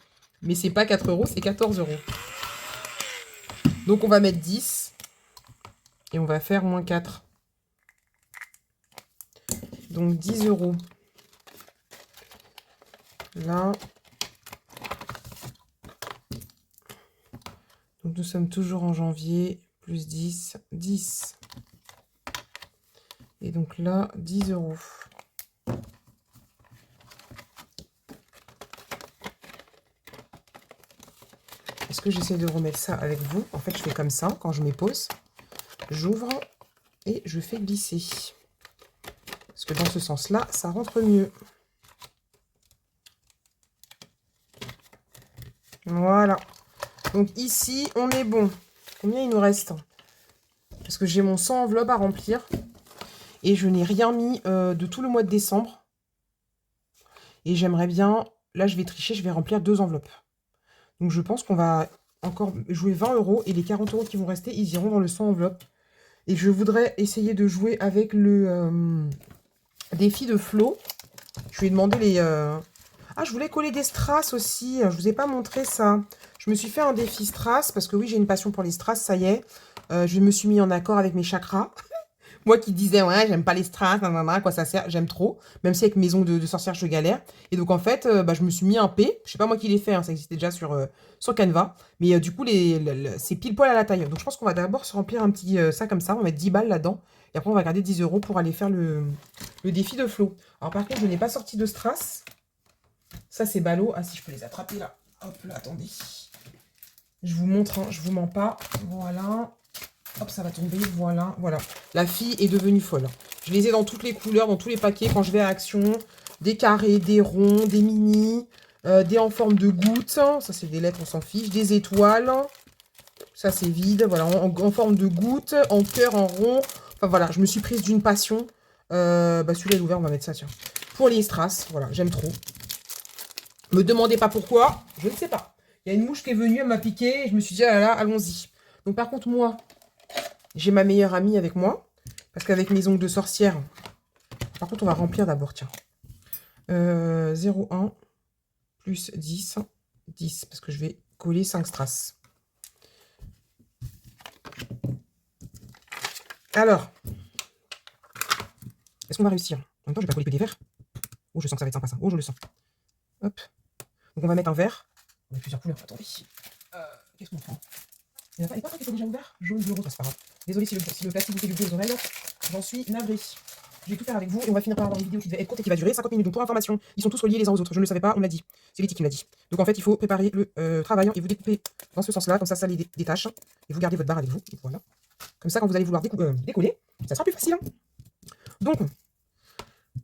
Speaker 1: Mais c'est pas 4 €, c'est 14 €. Donc on va mettre 10. Et on va faire moins 4. Donc 10 €. Là. Donc nous sommes toujours en janvier. Plus 10, 10. Et donc là, 10 €. Est-ce que j'essaie de remettre ça avec vous? En fait, je fais comme ça quand je m'épose. J'ouvre et je fais glisser. Parce que dans ce sens-là, ça rentre mieux. Voilà. Donc ici, on est bon. Combien il nous reste? Parce que j'ai mon 100 enveloppes à remplir. Et je n'ai rien mis de tout le mois de décembre. Et j'aimerais bien... Là, je vais tricher, je vais remplir 2 enveloppes. Donc je pense qu'on va encore jouer 20 € et les 40 € qui vont rester, ils iront dans le 100 enveloppes. Et je voudrais essayer de jouer avec le défi de Flo. Je lui ai demandé les... Ah, je voulais coller des strass aussi. Je vous ai pas montré ça. Je me suis fait un défi strass parce que oui, j'ai une passion pour les strass, ça y est. Je me suis mis en accord avec mes chakras. Moi qui disais, ouais, j'aime pas les strass, nanana, à quoi ça sert, j'aime trop. Même si avec Maison de sorcière, je galère. Et donc, en fait, bah, je me suis mis un P. Je sais pas moi qui l'ai fait, hein, ça existait déjà sur Canva. Mais du coup, c'est pile poil à la taille. Donc, je pense qu'on va d'abord se remplir un petit ça comme ça. On va mettre 10 balles là-dedans. Et après, on va garder 10 euros pour aller faire le défi de Flo. Alors, par contre, je n'ai pas sorti de strass. Ça, c'est ballot. Ah, si je peux les attraper là. Hop là, attendez. Je vous montre, hein, je vous mens pas. Voilà. Hop, ça va tomber, voilà, voilà. La fille est devenue folle. Je les ai dans toutes les couleurs, dans tous les paquets quand je vais à Action. Des carrés, des ronds, des mini, des en forme de gouttes. Ça, c'est des lettres, on s'en fiche. Des étoiles. Ça, c'est vide. Voilà, en forme de gouttes, en cœur, en rond. Enfin, voilà, je me suis prise d'une passion. Bah, celui-là est ouvert, on va mettre ça, tiens. Pour les strass, voilà, j'aime trop. Me demandez pas pourquoi, je ne sais pas. Il y a une mouche qui est venue, elle m'a piqué, et je me suis dit, ah là là, allons-y. Donc, par contre, moi, j'ai ma meilleure amie avec moi. Parce qu'avec mes ongles de sorcière... Par contre, on va remplir d'abord, tiens. 0,1 plus 10. 10, parce que je vais coller 5 strass. Alors. Est-ce qu'on va réussir? En même temps, je vais pas coller que des verts. Oh, je sens que ça va être sympa, ça. Oh, je le sens. Hop. Donc, on va mettre un vert. On a plusieurs couleurs, attendez. Qu'est-ce qu'on prend? Il n'y en a pas un qui sont déjà ouverts? Jaune, bleu, rose, c'est pas grave. Désolé si le plastique vous fait du bruit aux oreilles. J'en suis navrée. Je vais tout faire avec vous et on va finir par avoir une vidéo qui devait être courte et qui va durer 50 minutes. Donc pour information, ils sont tous reliés les uns aux autres. Je ne le savais pas, on me l'a dit. C'est Letty qui me l'a dit. Donc en fait, il faut préparer le travail et vous découpez dans ce sens-là. Comme ça les détache. Et vous gardez votre barre avec vous. Voilà. Comme ça, quand vous allez vouloir décoller, ça sera plus facile. Donc,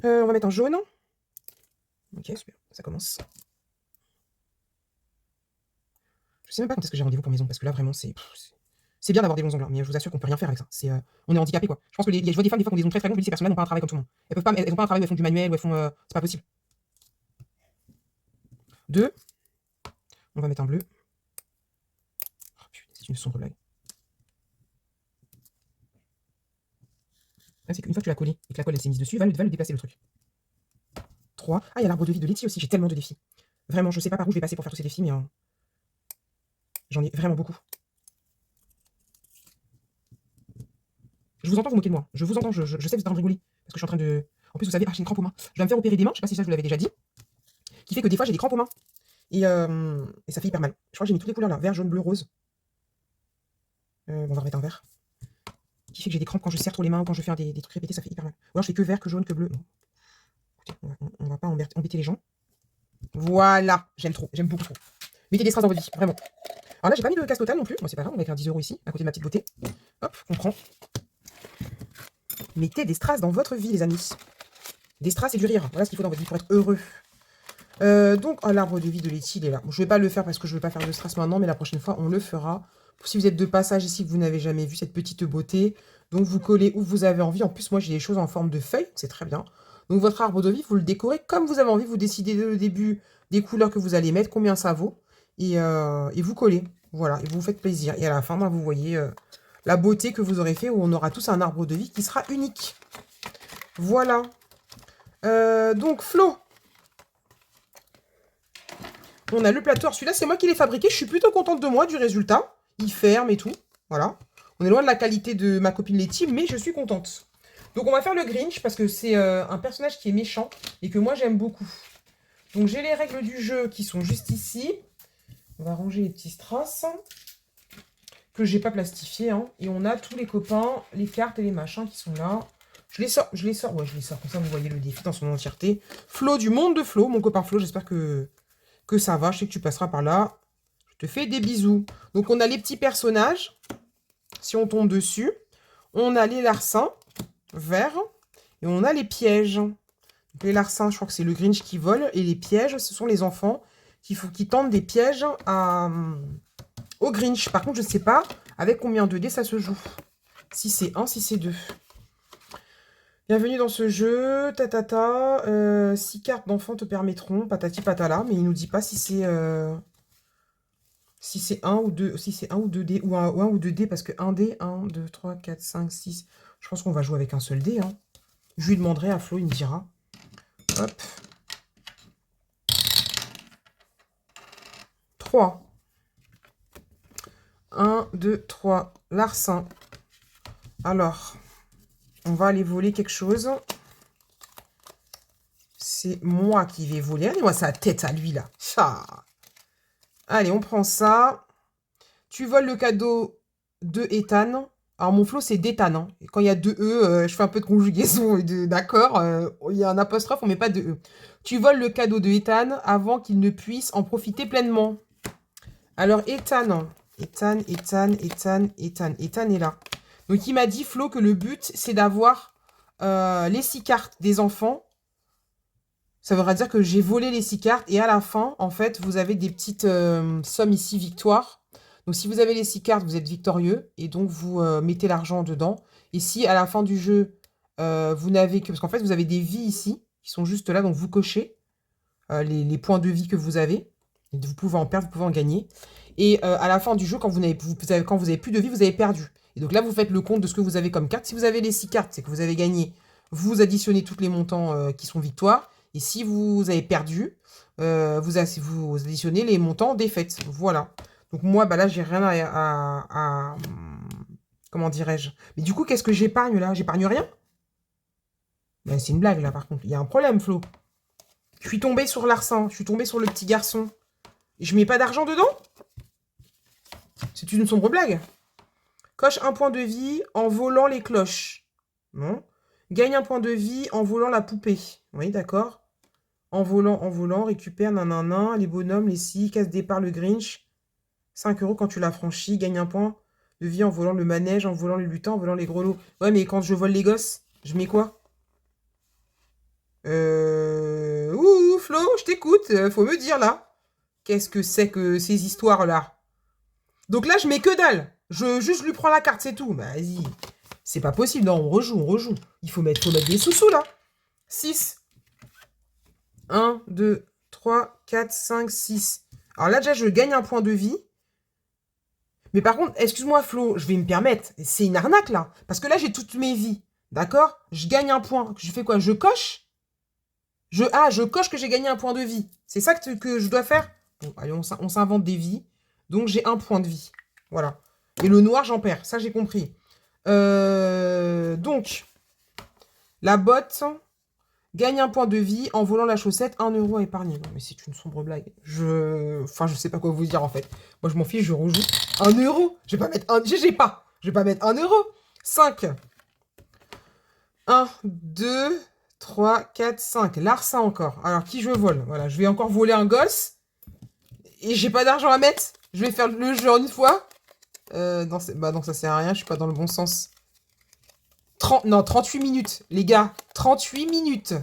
Speaker 1: on va mettre un jaune. Ok, super. Ça commence. Je sais même pas quand est-ce que j'ai rendez-vous pour maison parce que là, vraiment, c'est bien d'avoir des longs ongles, hein, mais je vous assure qu'on peut rien faire avec ça. On est handicapé, quoi. Je pense que je vois des femmes des fois qui ont des ongles très très longs, je me dis ces personnes-là n'ont pas un travail comme tout le monde. Elles ont pas un travail où elles font du manuel, où elles font. C'est pas possible. 2. On va mettre un bleu. Oh, putain, c'est une sombre blague. C'est qu'une fois que tu l'as collé et que la colle elle s'est mise dessus, va le déplacer le truc. 3. Ah, il y a l'arbre de vie de Letty aussi, j'ai tellement de défis. Vraiment, je sais pas par où je vais passer pour faire tous ces défis, mais j'en ai vraiment beaucoup. Je vous entends vous moquer de moi. Je vous entends, je sais que vous êtes en train de rigoler. Parce que je suis en train de. En plus, vous savez, j'ai une crampe aux mains. Je vais me faire opérer des mains, je sais pas si ça je vous l'avais déjà dit. Qui fait que des fois j'ai des crampes aux mains. Et ça fait hyper mal. Je crois que j'ai mis toutes les couleurs là, vert, jaune, bleu, rose. Bon, on va remettre un vert. Qui fait que j'ai des crampes quand je serre trop les mains ou quand je fais des trucs répétés, ça fait hyper mal. Ou alors je fais que vert, que jaune, que bleu. Non. Écoutez, on va pas embêter les gens. Voilà, j'aime trop, j'aime beaucoup trop. Mettez des strass dans votre vie, vraiment. Alors là, j'ai pas mis le casse total non plus. Bon, c'est pas grave, on va mettre un 10 € ici, à côté de ma petite beauté. Hop, on prend. Mettez des strass dans votre vie, les amis. Des strass et du rire. Voilà ce qu'il faut dans votre vie pour être heureux. Donc, l'arbre de vie de Letty, il est là. Bon, je vais pas le faire parce que je veux pas faire de strass maintenant, mais la prochaine fois, on le fera. Si vous êtes de passage ici, que vous n'avez jamais vu cette petite beauté, donc vous collez où vous avez envie. En plus, moi, j'ai des choses en forme de feuilles, c'est très bien. Donc, votre arbre de vie, vous le décorez comme vous avez envie. Vous décidez dès le début des couleurs que vous allez mettre, combien ça vaut, et vous collez. Voilà, et vous vous faites plaisir. Et à la fin, ben, vous voyez la beauté que vous aurez fait, où on aura tous un arbre de vie qui sera unique. Voilà. Donc, Flo. On a le plateau. Celui-là, c'est moi qui l'ai fabriqué. Je suis plutôt contente de moi, du résultat. Il ferme et tout. Voilà. On est loin de la qualité de ma copine Letty, mais je suis contente. Donc, on va faire le Grinch parce que c'est un personnage qui est méchant et que moi, j'aime beaucoup. Donc, j'ai les règles du jeu qui sont juste ici. On va ranger les petits strass que j'ai pas plastifiés. Hein. Et on a tous les copains, les cartes et les machins qui sont là. Je les sors. Ouais, je les sors. Comme ça, vous voyez le défi dans son entièreté. Flo du monde de Flo, mon copain Flo. J'espère que ça va. Je sais que tu passeras par là. Je te fais des bisous. Donc, on a les petits personnages. Si on tombe dessus. On a les larcins verts. Et on a les pièges. Donc, les larcins, je crois que c'est le Grinch qui vole. Et les pièges, ce sont les enfants qui tentent des pièges au Grinch. Par contre, je ne sais pas avec combien de dés ça se joue. Si c'est 1, si c'est 2. Bienvenue dans ce jeu. 6 cartes d'enfants te permettront. Patati patala. Mais il nous dit pas si c'est... Si c'est 1 ou 2, si c'est 1 ou 2 dés, ou 1 ou 2 dés, parce que 1 dé, 1, 2, 3, 4, 5, 6. Je pense qu'on va jouer avec un seul dé. Hein. Je lui demanderai à Flo, il me dira. Hop. 3. 1, 2, 3. Larcin. Alors. On va aller voler quelque chose. C'est moi qui vais voler. Regardez-moi sa tête à lui, là. Ça. Allez, on prend ça. Tu voles le cadeau de Ethan. Alors, mon flow, c'est d'Ethan. Hein. Et quand il y a deux E, je fais un peu de conjugaison. D'accord. Il y a un apostrophe, on met pas de E. Tu voles le cadeau de Ethan avant qu'il ne puisse en profiter pleinement. Alors, Ethan est là. Donc, il m'a dit, Flo, que le but, c'est d'avoir les 6 cartes des enfants. Ça voudra dire que j'ai volé les 6 cartes. Et à la fin, en fait, vous avez des petites sommes ici, victoire. Donc, si vous avez les 6 cartes, vous êtes victorieux. Et donc, vous mettez l'argent dedans. Et si, à la fin du jeu, vous n'avez que... Parce qu'en fait, vous avez des vies ici, qui sont juste là. Donc, vous cochez les points de vie que vous avez. Vous pouvez en perdre, vous pouvez en gagner. Et à la fin du jeu, quand vous avez plus de vie, vous avez perdu. Et donc là, vous faites le compte de ce que vous avez comme carte. Si vous avez les 6 cartes, c'est que vous avez gagné. Vous additionnez tous les montants qui sont victoires. Et si vous avez perdu, vous additionnez les montants défaites. Voilà. Donc moi, bah là, j'ai rien comment dirais-je? Mais du coup, qu'est-ce que j'épargne là? J'épargne rien? Ben, c'est une blague là, par contre. Il y a un problème, Flo. Je suis tombée sur Larsin. Je suis tombée sur le petit garçon. Et je mets pas d'argent dedans? C'est une sombre blague. Coche un point de vie en volant les cloches. Non. Gagne un point de vie en volant la poupée. Oui, d'accord. En volant, récupère, nanana, les bonhommes, les scies, casse départ le Grinch. 5 € quand tu l'as franchi. Gagne un point de vie en volant le manège, en volant le lutin, en volant les grelots. Ouais, mais quand je vole les gosses, je mets quoi? Ouh, Flo, je t'écoute. Faut me dire, là. Qu'est-ce que c'est que ces histoires-là? Donc là, je mets que dalle. Juste lui prends la carte, c'est tout. Bah, vas-y. C'est pas possible. Non, on rejoue, on rejoue. Faut mettre des sous-sous, là. 6. 1, 2, 3, 4, 5, 6. Alors là, déjà, je gagne un point de vie. Mais par contre, excuse-moi, Flo, je vais me permettre. C'est une arnaque, là. Parce que là, j'ai toutes mes vies. D'accord? Je gagne un point. Je fais quoi? Je coche? Je coche que j'ai gagné un point de vie. C'est ça que je dois faire? Bon, allez, on s'invente des vies. Donc, j'ai un point de vie. Voilà. Et le noir, j'en perds. Ça, j'ai compris. Donc, la botte gagne un point de vie en volant la chaussette. 1 € à épargner. Non, mais c'est une sombre blague. Enfin, je sais pas quoi vous dire, en fait. Moi, je m'en fiche, je rejoue. 1 €. Je vais pas mettre un... J'ai pas. Je vais pas mettre 1 €. 5. 1, 2, 3, 4, 5. Larsa encore. Alors, qui je vole? Voilà, je vais encore voler un gosse. Et j'ai pas d'argent à mettre. Je vais faire le jeu en une fois. Non, donc ça sert à rien, je suis pas dans le bon sens. 38 minutes, les gars. 38 minutes.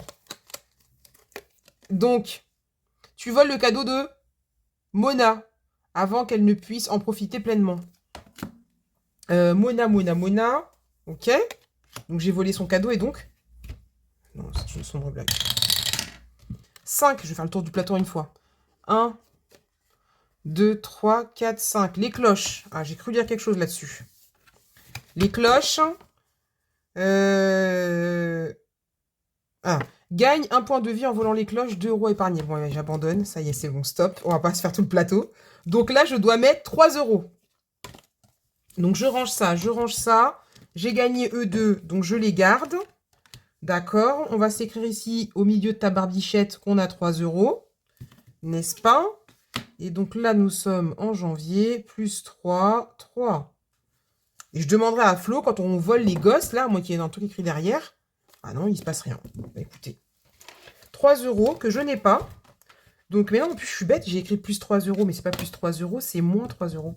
Speaker 1: Donc, tu voles le cadeau de Mona avant qu'elle ne puisse en profiter pleinement. Mona. Ok. Donc, j'ai volé son cadeau et donc... Non, c'est une sombre blague. 5, je vais faire le tour du plateau une fois. 1, 2, 3, 4, 5. Les cloches. Ah, j'ai cru dire quelque chose là-dessus. Les cloches. Gagne un point de vie en volant les cloches, 2 € épargnés. Bon, ouais, j'abandonne. Ça y est, c'est bon, stop. On va pas se faire tout le plateau. Donc là, je dois mettre 3 €. Donc, je range ça, J'ai gagné E2, donc je les garde. D'accord. On va s'écrire ici, au milieu de ta barbichette, qu'on a 3 €. N'est-ce pas? Et donc là, nous sommes en janvier, plus 3, 3. Et je demanderai à Flo, quand on vole les gosses, là, moi qui ai un truc écrit derrière. Ah non, il se passe rien. Bah, écoutez. 3 € que je n'ai pas. Donc maintenant, en plus, je suis bête, j'ai écrit plus 3 €, mais c'est pas plus 3 €, c'est moins 3 €.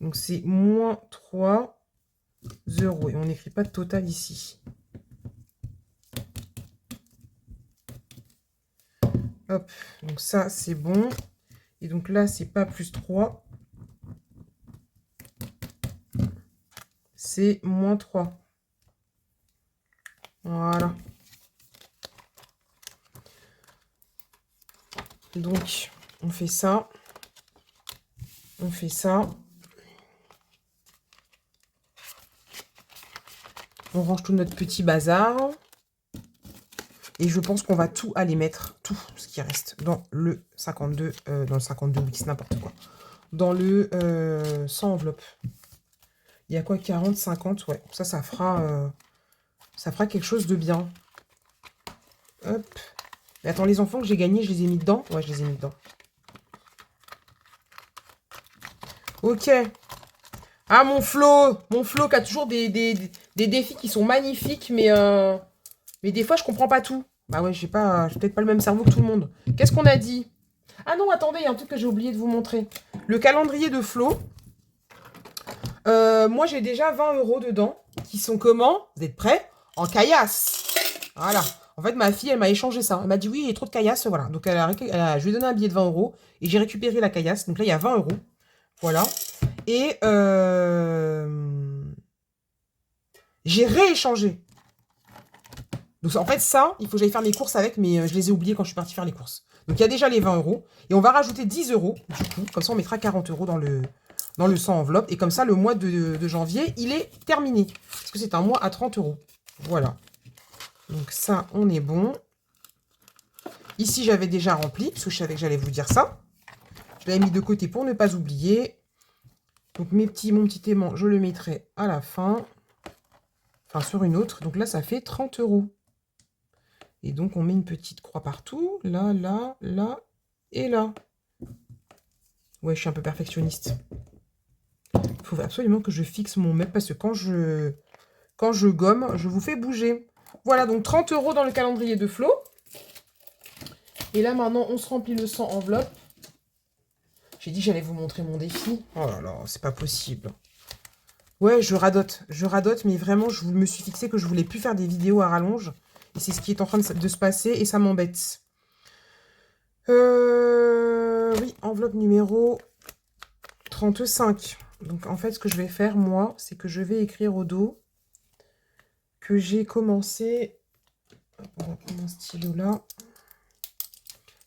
Speaker 1: Donc c'est moins 3 €. Et on n'écrit pas de total ici. Hop, donc ça, c'est bon. Et donc là, c'est pas plus 3. C'est moins 3. Voilà. Donc, on fait ça. On fait ça. On range tout notre petit bazar. Et je pense qu'on va tout aller mettre, tout ce qui reste, dans le 52. Dans le 52, oui, c'est n'importe quoi. Dans le sans enveloppe. Il y a quoi, 40, 50, ouais. Ça fera quelque chose de bien. Hop. Mais attends, les enfants que j'ai gagnés, je les ai mis dedans? Ouais, je les ai mis dedans. Ok. Ah, mon Flo qui a toujours des défis qui sont magnifiques, mais des fois, je comprends pas tout. Bah ouais, j'ai peut-être pas le même cerveau que tout le monde. Qu'est-ce qu'on a dit? Ah non, attendez, il y a un truc que j'ai oublié de vous montrer. Le calendrier de Flo. Moi, j'ai déjà 20 € dedans, qui sont comment? Vous êtes prêts? En caillasse. Voilà. En fait, ma fille, elle m'a échangé ça. Elle m'a dit, oui, il y a trop de caillasse, voilà. Donc, je lui ai donné un billet de 20 € et j'ai récupéré la caillasse. Donc là, il y a 20 €. Voilà. Et j'ai rééchangé. Donc, en fait, ça, il faut que j'aille faire mes courses avec, mais je les ai oubliés quand je suis partie faire les courses. Donc, il y a déjà les 20 €. Et on va rajouter 10 €, du coup. Comme ça, on mettra 40 € dans le 100 enveloppe. Et comme ça, le mois de janvier, il est terminé. Parce que c'est un mois à 30 €. Voilà. Donc ça, on est bon. Ici, j'avais déjà rempli, parce que je savais que j'allais vous dire ça. Je l'avais mis de côté pour ne pas oublier. Donc mon petit aimant, je le mettrai à la fin. Enfin, sur une autre. Donc là, ça fait 30 €. Et donc, on met une petite croix partout. Là, là, là et là. Ouais, je suis un peu perfectionniste. Il faut absolument que je fixe mon meuble, parce que quand je gomme, je vous fais bouger. Voilà, donc 30 € dans le calendrier de Flo. Et là, maintenant, on se remplit le 100 enveloppe. J'ai dit que j'allais vous montrer mon défi. Oh là là, c'est pas possible. Ouais, je radote, mais vraiment, je me suis fixé que je voulais plus faire des vidéos à rallonge. Et c'est ce qui est en train de se passer, et ça m'embête. Oui, enveloppe numéro 35. Donc, en fait, ce que je vais faire, moi, c'est que je vais écrire au dos que j'ai commencé... On va prendre un stylo là.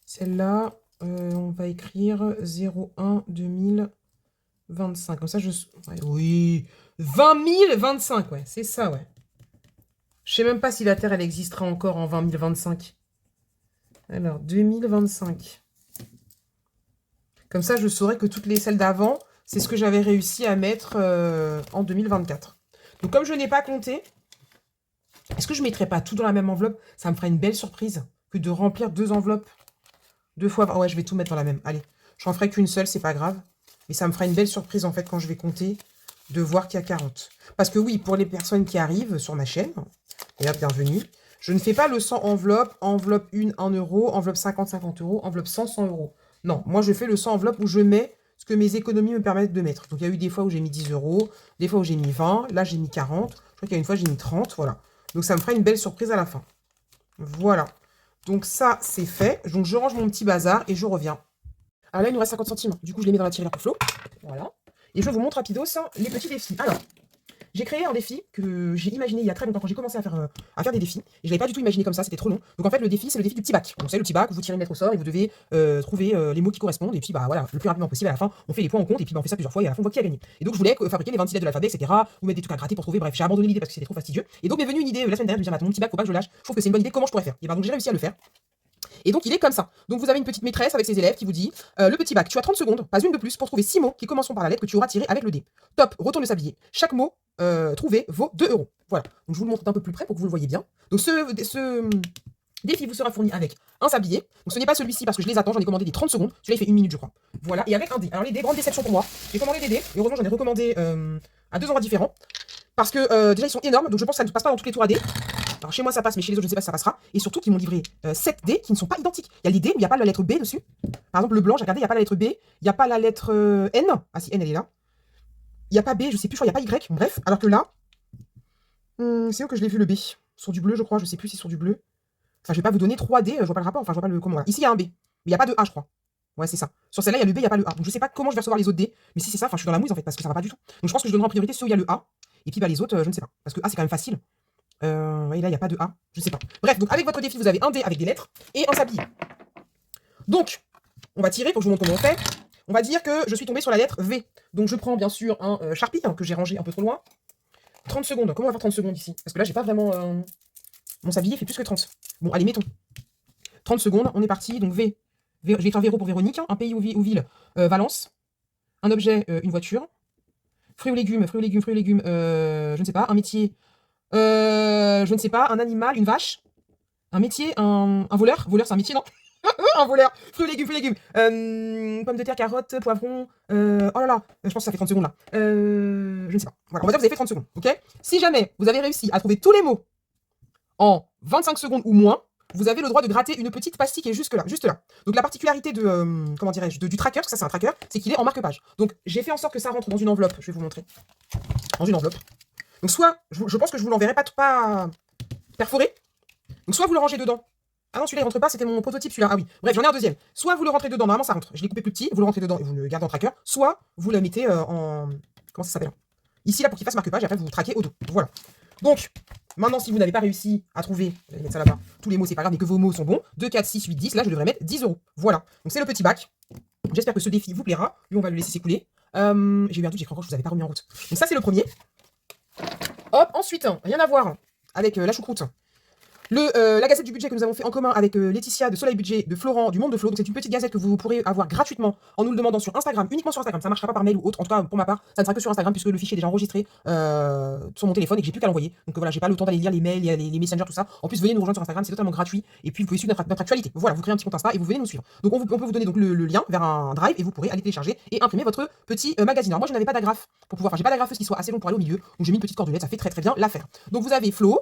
Speaker 1: Celle-là, on va écrire 01 2025. Comme ça, ouais, oui, 20 025, ouais, c'est ça, ouais. Je sais même pas si la Terre, elle existera encore en 20 025. Alors, 2025. Comme ça, je saurais que toutes les celles d'avant, c'est ce que j'avais réussi à mettre en 2024. Donc, comme je n'ai pas compté, est-ce que je ne mettrais pas tout dans la même enveloppe? Ça me ferait une belle surprise que de remplir 2 enveloppes. 2 fois... Ouais, je vais tout mettre dans la même. Allez, je n'en ferai qu'une seule, c'est pas grave. Mais ça me fera une belle surprise, en fait, quand je vais compter, de voir qu'il y a 40. Parce que oui, pour les personnes qui arrivent sur ma chaîne, et là, bienvenue, je ne fais pas le 100 enveloppe, enveloppe 1, 1 €, enveloppe 50, 50 €, enveloppe 100, 100 €. Non, moi, je fais le 100 enveloppe où je mets ce que mes économies me permettent de mettre. Donc, il y a eu des fois où j'ai mis 10 €, des fois où j'ai mis 20, là, j'ai mis 40. Je crois qu'il y a une fois, j'ai mis 30, voilà. Donc, ça me fera une belle surprise à la fin. Voilà. Donc, ça, c'est fait. Donc, je range mon petit bazar et je reviens. Alors là, il nous reste 50 centimes. Du coup, je les mets dans la tirelire pour Flo. Voilà. Et je vous montre rapidos les petits défis. Alors, j'ai créé un défi que j'ai imaginé il y a très longtemps quand j'ai commencé à faire des défis. Et je l'avais pas du tout imaginé comme ça, c'était trop long. Donc en fait, le défi, c'est le défi du petit bac. Donc c'est le petit bac où vous tirez une lettre au sort et vous devez trouver les mots qui correspondent. Et puis bah voilà, le plus rapidement possible à la fin, on fait les points, on compte et puis bah, on fait ça plusieurs fois et à la fin on voit qui a gagné. Et donc je voulais fabriquer les 26 lettres de l'alphabet, etc. Ou mettre des trucs à gratter pour trouver. Bref, j'ai abandonné l'idée parce que c'était trop fastidieux. Et donc m'est venue une idée la semaine dernière, je me disais, attends, mon petit bac, faut pas que je le lâche. Je trouve que c'est une bonne idée, comment je pourrais faire? Et bah donc j'ai réussi à le faire. Et donc, il est comme ça. Donc, vous avez une petite maîtresse avec ses élèves qui vous dit le petit bac, tu as 30 secondes, pas une de plus, pour trouver 6 mots qui commenceront par la lettre que tu auras tirée avec le dé. Top, retourne le sablier. Chaque mot trouvé vaut 2 €. Voilà. Donc, je vous le montre d'un peu plus près pour que vous le voyez bien. Donc, ce défi vous sera fourni avec un sablier. Donc, ce n'est pas celui-ci parce que je les attends, j'en ai commandé des 30 secondes. Celui-là, il fait 1 minute, je crois. Voilà. Et avec un dé. Alors, les dés, grande déception pour moi. J'ai commandé des dés. Et heureusement, j'en ai recommandé à 2 endroits différents. Parce que déjà, ils sont énormes. Donc, je pense que ça ne passe pas dans tous les tours à dés. Alors chez moi ça passe, mais chez les autres je ne sais pas si ça passera. Et surtout qu'ils m'ont livré 7 dés qui ne sont pas identiques. Il y a les dés où il n'y a pas la lettre B dessus. Par exemple le blanc, j'ai regardé, il n'y a pas la lettre B. Il n'y a pas la lettre N. Ah si, N elle est là. Il n'y a pas B, je sais plus, je crois, il n'y a pas Y. Bon, bref, alors que là, c'est où que je l'ai vu le B? Sur du bleu, je crois, je sais plus si sur du bleu. Enfin, je vais pas vous donner 3 dés, je vois pas le rapport, enfin je vois pas le comment. Voilà. Ici il y a un B, mais il n'y a pas de A, je crois. Ouais, c'est ça. Sur celle-là, il y a le B, il n'y a pas le A. Donc je sais pas comment je vais recevoir les autres dés, mais si c'est ça, enfin je suis dans la mouise en fait, parce que ça va pas du tout. Donc je pense que je donnerai en priorité ceux où il y a le A. Et puis bah les autres, je ne sais pas. Parce que A c'est quand même facile. Ouais, là, il n'y a pas de A, je sais pas. Bref, donc avec votre défi, vous avez un dé avec des lettres et un sablier. Donc, on va tirer pour que je vous montre comment on fait. On va dire que je suis tombée sur la lettre V. Donc, je prends bien sûr un Sharpie que j'ai rangé un peu trop loin. 30 secondes. Comment on va faire 30 secondes ici? Parce que là, j'ai pas vraiment... Mon sablier fait plus que 30. Bon, allez, mettons. 30 secondes, on est parti. Donc, V. Je vais faire Véro pour Véronique. Un pays ou ville, Valence. Un objet, une voiture. Fruits ou légumes, fruits ou légumes, fruits ou légumes, je ne sais pas, un métier, je ne sais pas, un animal, une vache, un métier, un voleur. Voleur, c'est un métier, non? Un voleur. Fruits ou légumes, fruits et légumes. Pommes de terre, carottes, poivrons. Oh là là, je pense que ça fait 30 secondes là. Je ne sais pas. Voilà, on va dire que vous avez fait 30 secondes, ok? Si jamais vous avez réussi à trouver tous les mots en 25 secondes ou moins, vous avez le droit de gratter une petite pastille qui est juste là, juste là. Donc la particularité de, comment dirais-je, du tracker, parce que ça c'est un tracker, c'est qu'il est en marque-page. Donc j'ai fait en sorte que ça rentre dans une enveloppe, je vais vous montrer. Dans une enveloppe. Donc soit, je pense que je vous l'enverrai pas perforé. Donc soit vous le rangez dedans. Ah non, celui-là il rentre pas, c'était mon prototype celui-là. Ah oui, bref, j'en ai un deuxième. Soit vous le rentrez dedans, normalement ça rentre. Je l'ai coupé plus petit, vous le rentrez dedans et vous le gardez en tracker. Soit vous le mettez en... Comment ça s'appelle? Ici là pour qu'il fasse marque-page et après vous traquez au dos. Voilà. Donc, maintenant si vous n'avez pas réussi à trouver, je vais mettre ça là-bas, tous les mots c'est pas grave, mais que vos mots sont bons, 2, 4, 6, 8, 10, là je devrais mettre 10 €. Voilà. Donc c'est le petit bac. J'espère que ce défi vous plaira. Lui on va le laisser s'écouler. J'ai eu un doute, j'ai cru encore que je vous avais pas remis en route. Donc ça c'est le premier. Hop, ensuite, rien à voir avec la choucroute. La gazette du budget que nous avons fait en commun avec Laetitia de Soleil Budget, de Florent, du Monde de Flo. Donc c'est une petite gazette que vous pourrez avoir gratuitement en nous le demandant sur Instagram, uniquement sur Instagram. Ça ne marchera pas par mail ou autre. En tout cas, pour ma part, ça ne sera que sur Instagram puisque le fichier est déjà enregistré sur mon téléphone et que j'ai plus qu'à l'envoyer. Donc voilà, j'ai pas le temps d'aller lire les mails, les messengers, tout ça. En plus, venez nous rejoindre sur Instagram, c'est totalement gratuit. Et puis vous pouvez suivre notre actualité. Voilà, vous créez un petit compte Insta et vous venez nous suivre. Donc on peut vous donner donc le lien vers un drive et vous pourrez aller télécharger et imprimer votre petit magazine. Alors moi, je n'avais pas d'agrafe pour pouvoir. Enfin, j'ai pas d'agrafeuse qui soit assez long pour aller au milieu. Donc j'ai mis une petite cordelette, ça fait très bien l'affaire. Donc vous avez Flo.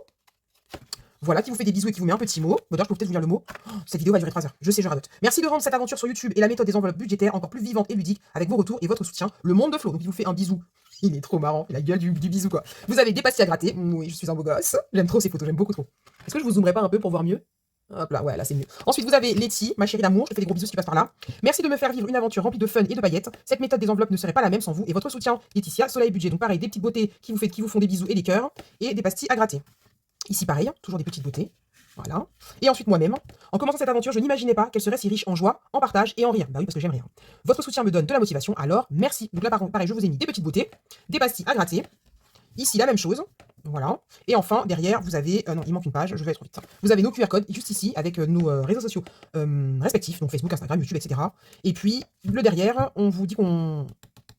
Speaker 1: Voilà, qui vous fait des bisous et qui vous met un petit mot. D'ailleurs, je peux peut-être vous lire le mot. Oh, cette vidéo va durer 3 heures. Je sais, je radote. Merci de rendre cette aventure sur YouTube et la méthode des enveloppes budgétaires encore plus vivante et ludique avec vos retours et votre soutien. Le monde de Flo. Donc, il vous fait un bisou. Il est trop marrant. La gueule du bisou, quoi. Vous avez des pastilles à gratter. Oui, je suis un beau gosse. J'aime trop ces photos. J'aime beaucoup trop. Est-ce que je vous zoomerai pas un peu pour voir mieux? Hop là, ouais, là c'est mieux. Ensuite, vous avez Letty, ma chérie d'amour. Je te fais des gros bisous si tu passes par là. Merci de me faire vivre une aventure remplie de fun et de paillettes. Cette méthode des enveloppes ne serait pas la même sans vous et votre soutien. Laetitia, Soleil Budget. Donc, pareil, des petites beautés qui vous font des bisous et des cœurs et des pastilles à gratter. Ici, pareil, toujours des petites beautés. Voilà. Et ensuite moi-même, en commençant cette aventure, je n'imaginais pas qu'elle serait si riche en joie, en partage et en rire. Bah oui, parce que j'aime rire. Votre soutien me donne de la motivation, alors merci. Donc là, pareil, je vous ai mis des petites beautés, des pastilles à gratter. Ici, la même chose. Voilà. Et enfin, derrière, vous avez... non, il manque une page, je vais être vite. Vous avez nos QR codes, juste ici, avec nos réseaux sociaux respectifs, donc Facebook, Instagram, YouTube, etc. Et puis, le derrière, on vous dit qu'on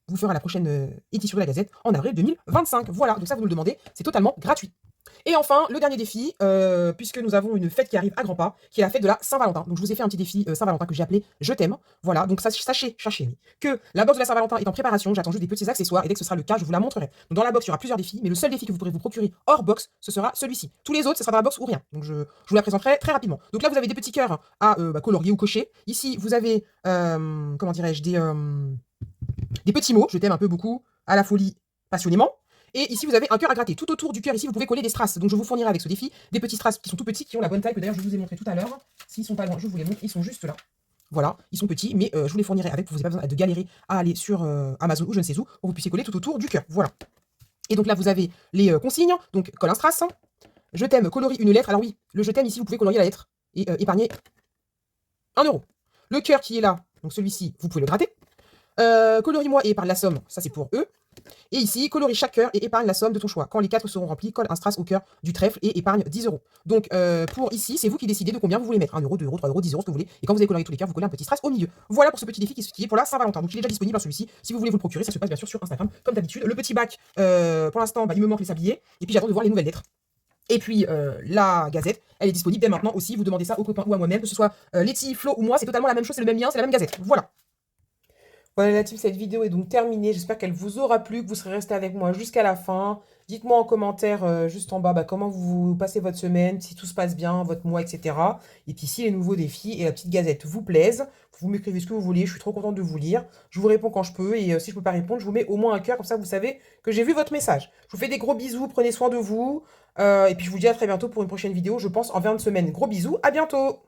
Speaker 1: vous fera la prochaine édition de la Gazette en avril 2025. Voilà, donc ça, vous nous le demandez, c'est totalement gratuit. Et enfin, le dernier défi, puisque nous avons une fête qui arrive à grands pas, qui est la fête de la Saint-Valentin. Donc je vous ai fait un petit défi Saint-Valentin que j'ai appelé Je t'aime. Voilà, donc sachez que la box de la Saint-Valentin est en préparation, j'attends juste des petits accessoires, et dès que ce sera le cas, je vous la montrerai. Donc dans la box, il y aura plusieurs défis, mais le seul défi que vous pourrez vous procurer hors box, ce sera celui-ci. Tous les autres, ce sera dans la box ou rien. Donc je vous la présenterai très rapidement. Donc là, vous avez des petits cœurs à colorier ou cocher. Ici, vous avez, comment dirais-je, des petits mots, je t'aime un peu beaucoup, à la folie, passionnément. Et ici, vous avez un cœur à gratter. Tout autour du cœur, ici, vous pouvez coller des strass. Donc, je vous fournirai avec ce défi des petits strass qui sont tout petits, qui ont la bonne taille, que d'ailleurs, je vous ai montré tout à l'heure. S'ils sont pas loin, je vous les montre. Ils sont juste là. Voilà, ils sont petits, mais je vous les fournirai avec. Vous n'avez pas besoin de galérer à aller sur Amazon ou je ne sais où, pour que vous puissiez coller tout autour du cœur. Voilà. Et donc là, vous avez les consignes. Donc, colle un strass. Je t'aime, colorie une lettre. Alors oui, le je t'aime, ici, vous pouvez colorier la lettre et épargner 1 €. Le cœur qui est là, donc celui-ci, vous pouvez le gratter. Colorie-moi et épargne la somme, ça c'est pour eux. Et ici, colorie chaque cœur et épargne la somme de ton choix. Quand les 4 seront remplis, colle un strass au cœur du trèfle et épargne 10 €. Donc pour ici, c'est vous qui décidez de combien vous voulez mettre. 1 €, 2 €, 3 €, 10 €, ce que vous voulez. Et quand vous avez coloré tous les cœurs, vous collez un petit strass au milieu. Voilà pour ce petit défi qui est pour la Saint-Valentin. Donc il est déjà disponible hein, celui-ci. Si vous voulez vous le procurer, ça se passe bien sûr sur Instagram, comme d'habitude. Le petit bac, pour l'instant, il me manque les sabliers. Et puis j'attends de voir les nouvelles lettres. Et puis la gazette, elle est disponible dès maintenant aussi. Vous demandez ça aux copains ou à moi-même, que ce soit Letty, Flo ou moi, c'est totalement la même chose, c'est le même lien, c'est la même gazette. Voilà. Voilà la team, cette vidéo est donc terminée. J'espère qu'elle vous aura plu, que vous serez resté avec moi jusqu'à la fin. Dites-moi en commentaire juste en bas comment vous passez votre semaine, si tout se passe bien, votre mois, etc. Et puis si les nouveaux défis et la petite gazette vous plaisent, vous m'écrivez ce que vous voulez. Je suis trop contente de vous lire. Je vous réponds quand je peux. Et si je ne peux pas répondre, je vous mets au moins un cœur. Comme ça, vous savez que j'ai vu votre message. Je vous fais des gros bisous. Prenez soin de vous. Et puis je vous dis à très bientôt pour une prochaine vidéo, je pense en fin de semaine. Gros bisous. À bientôt.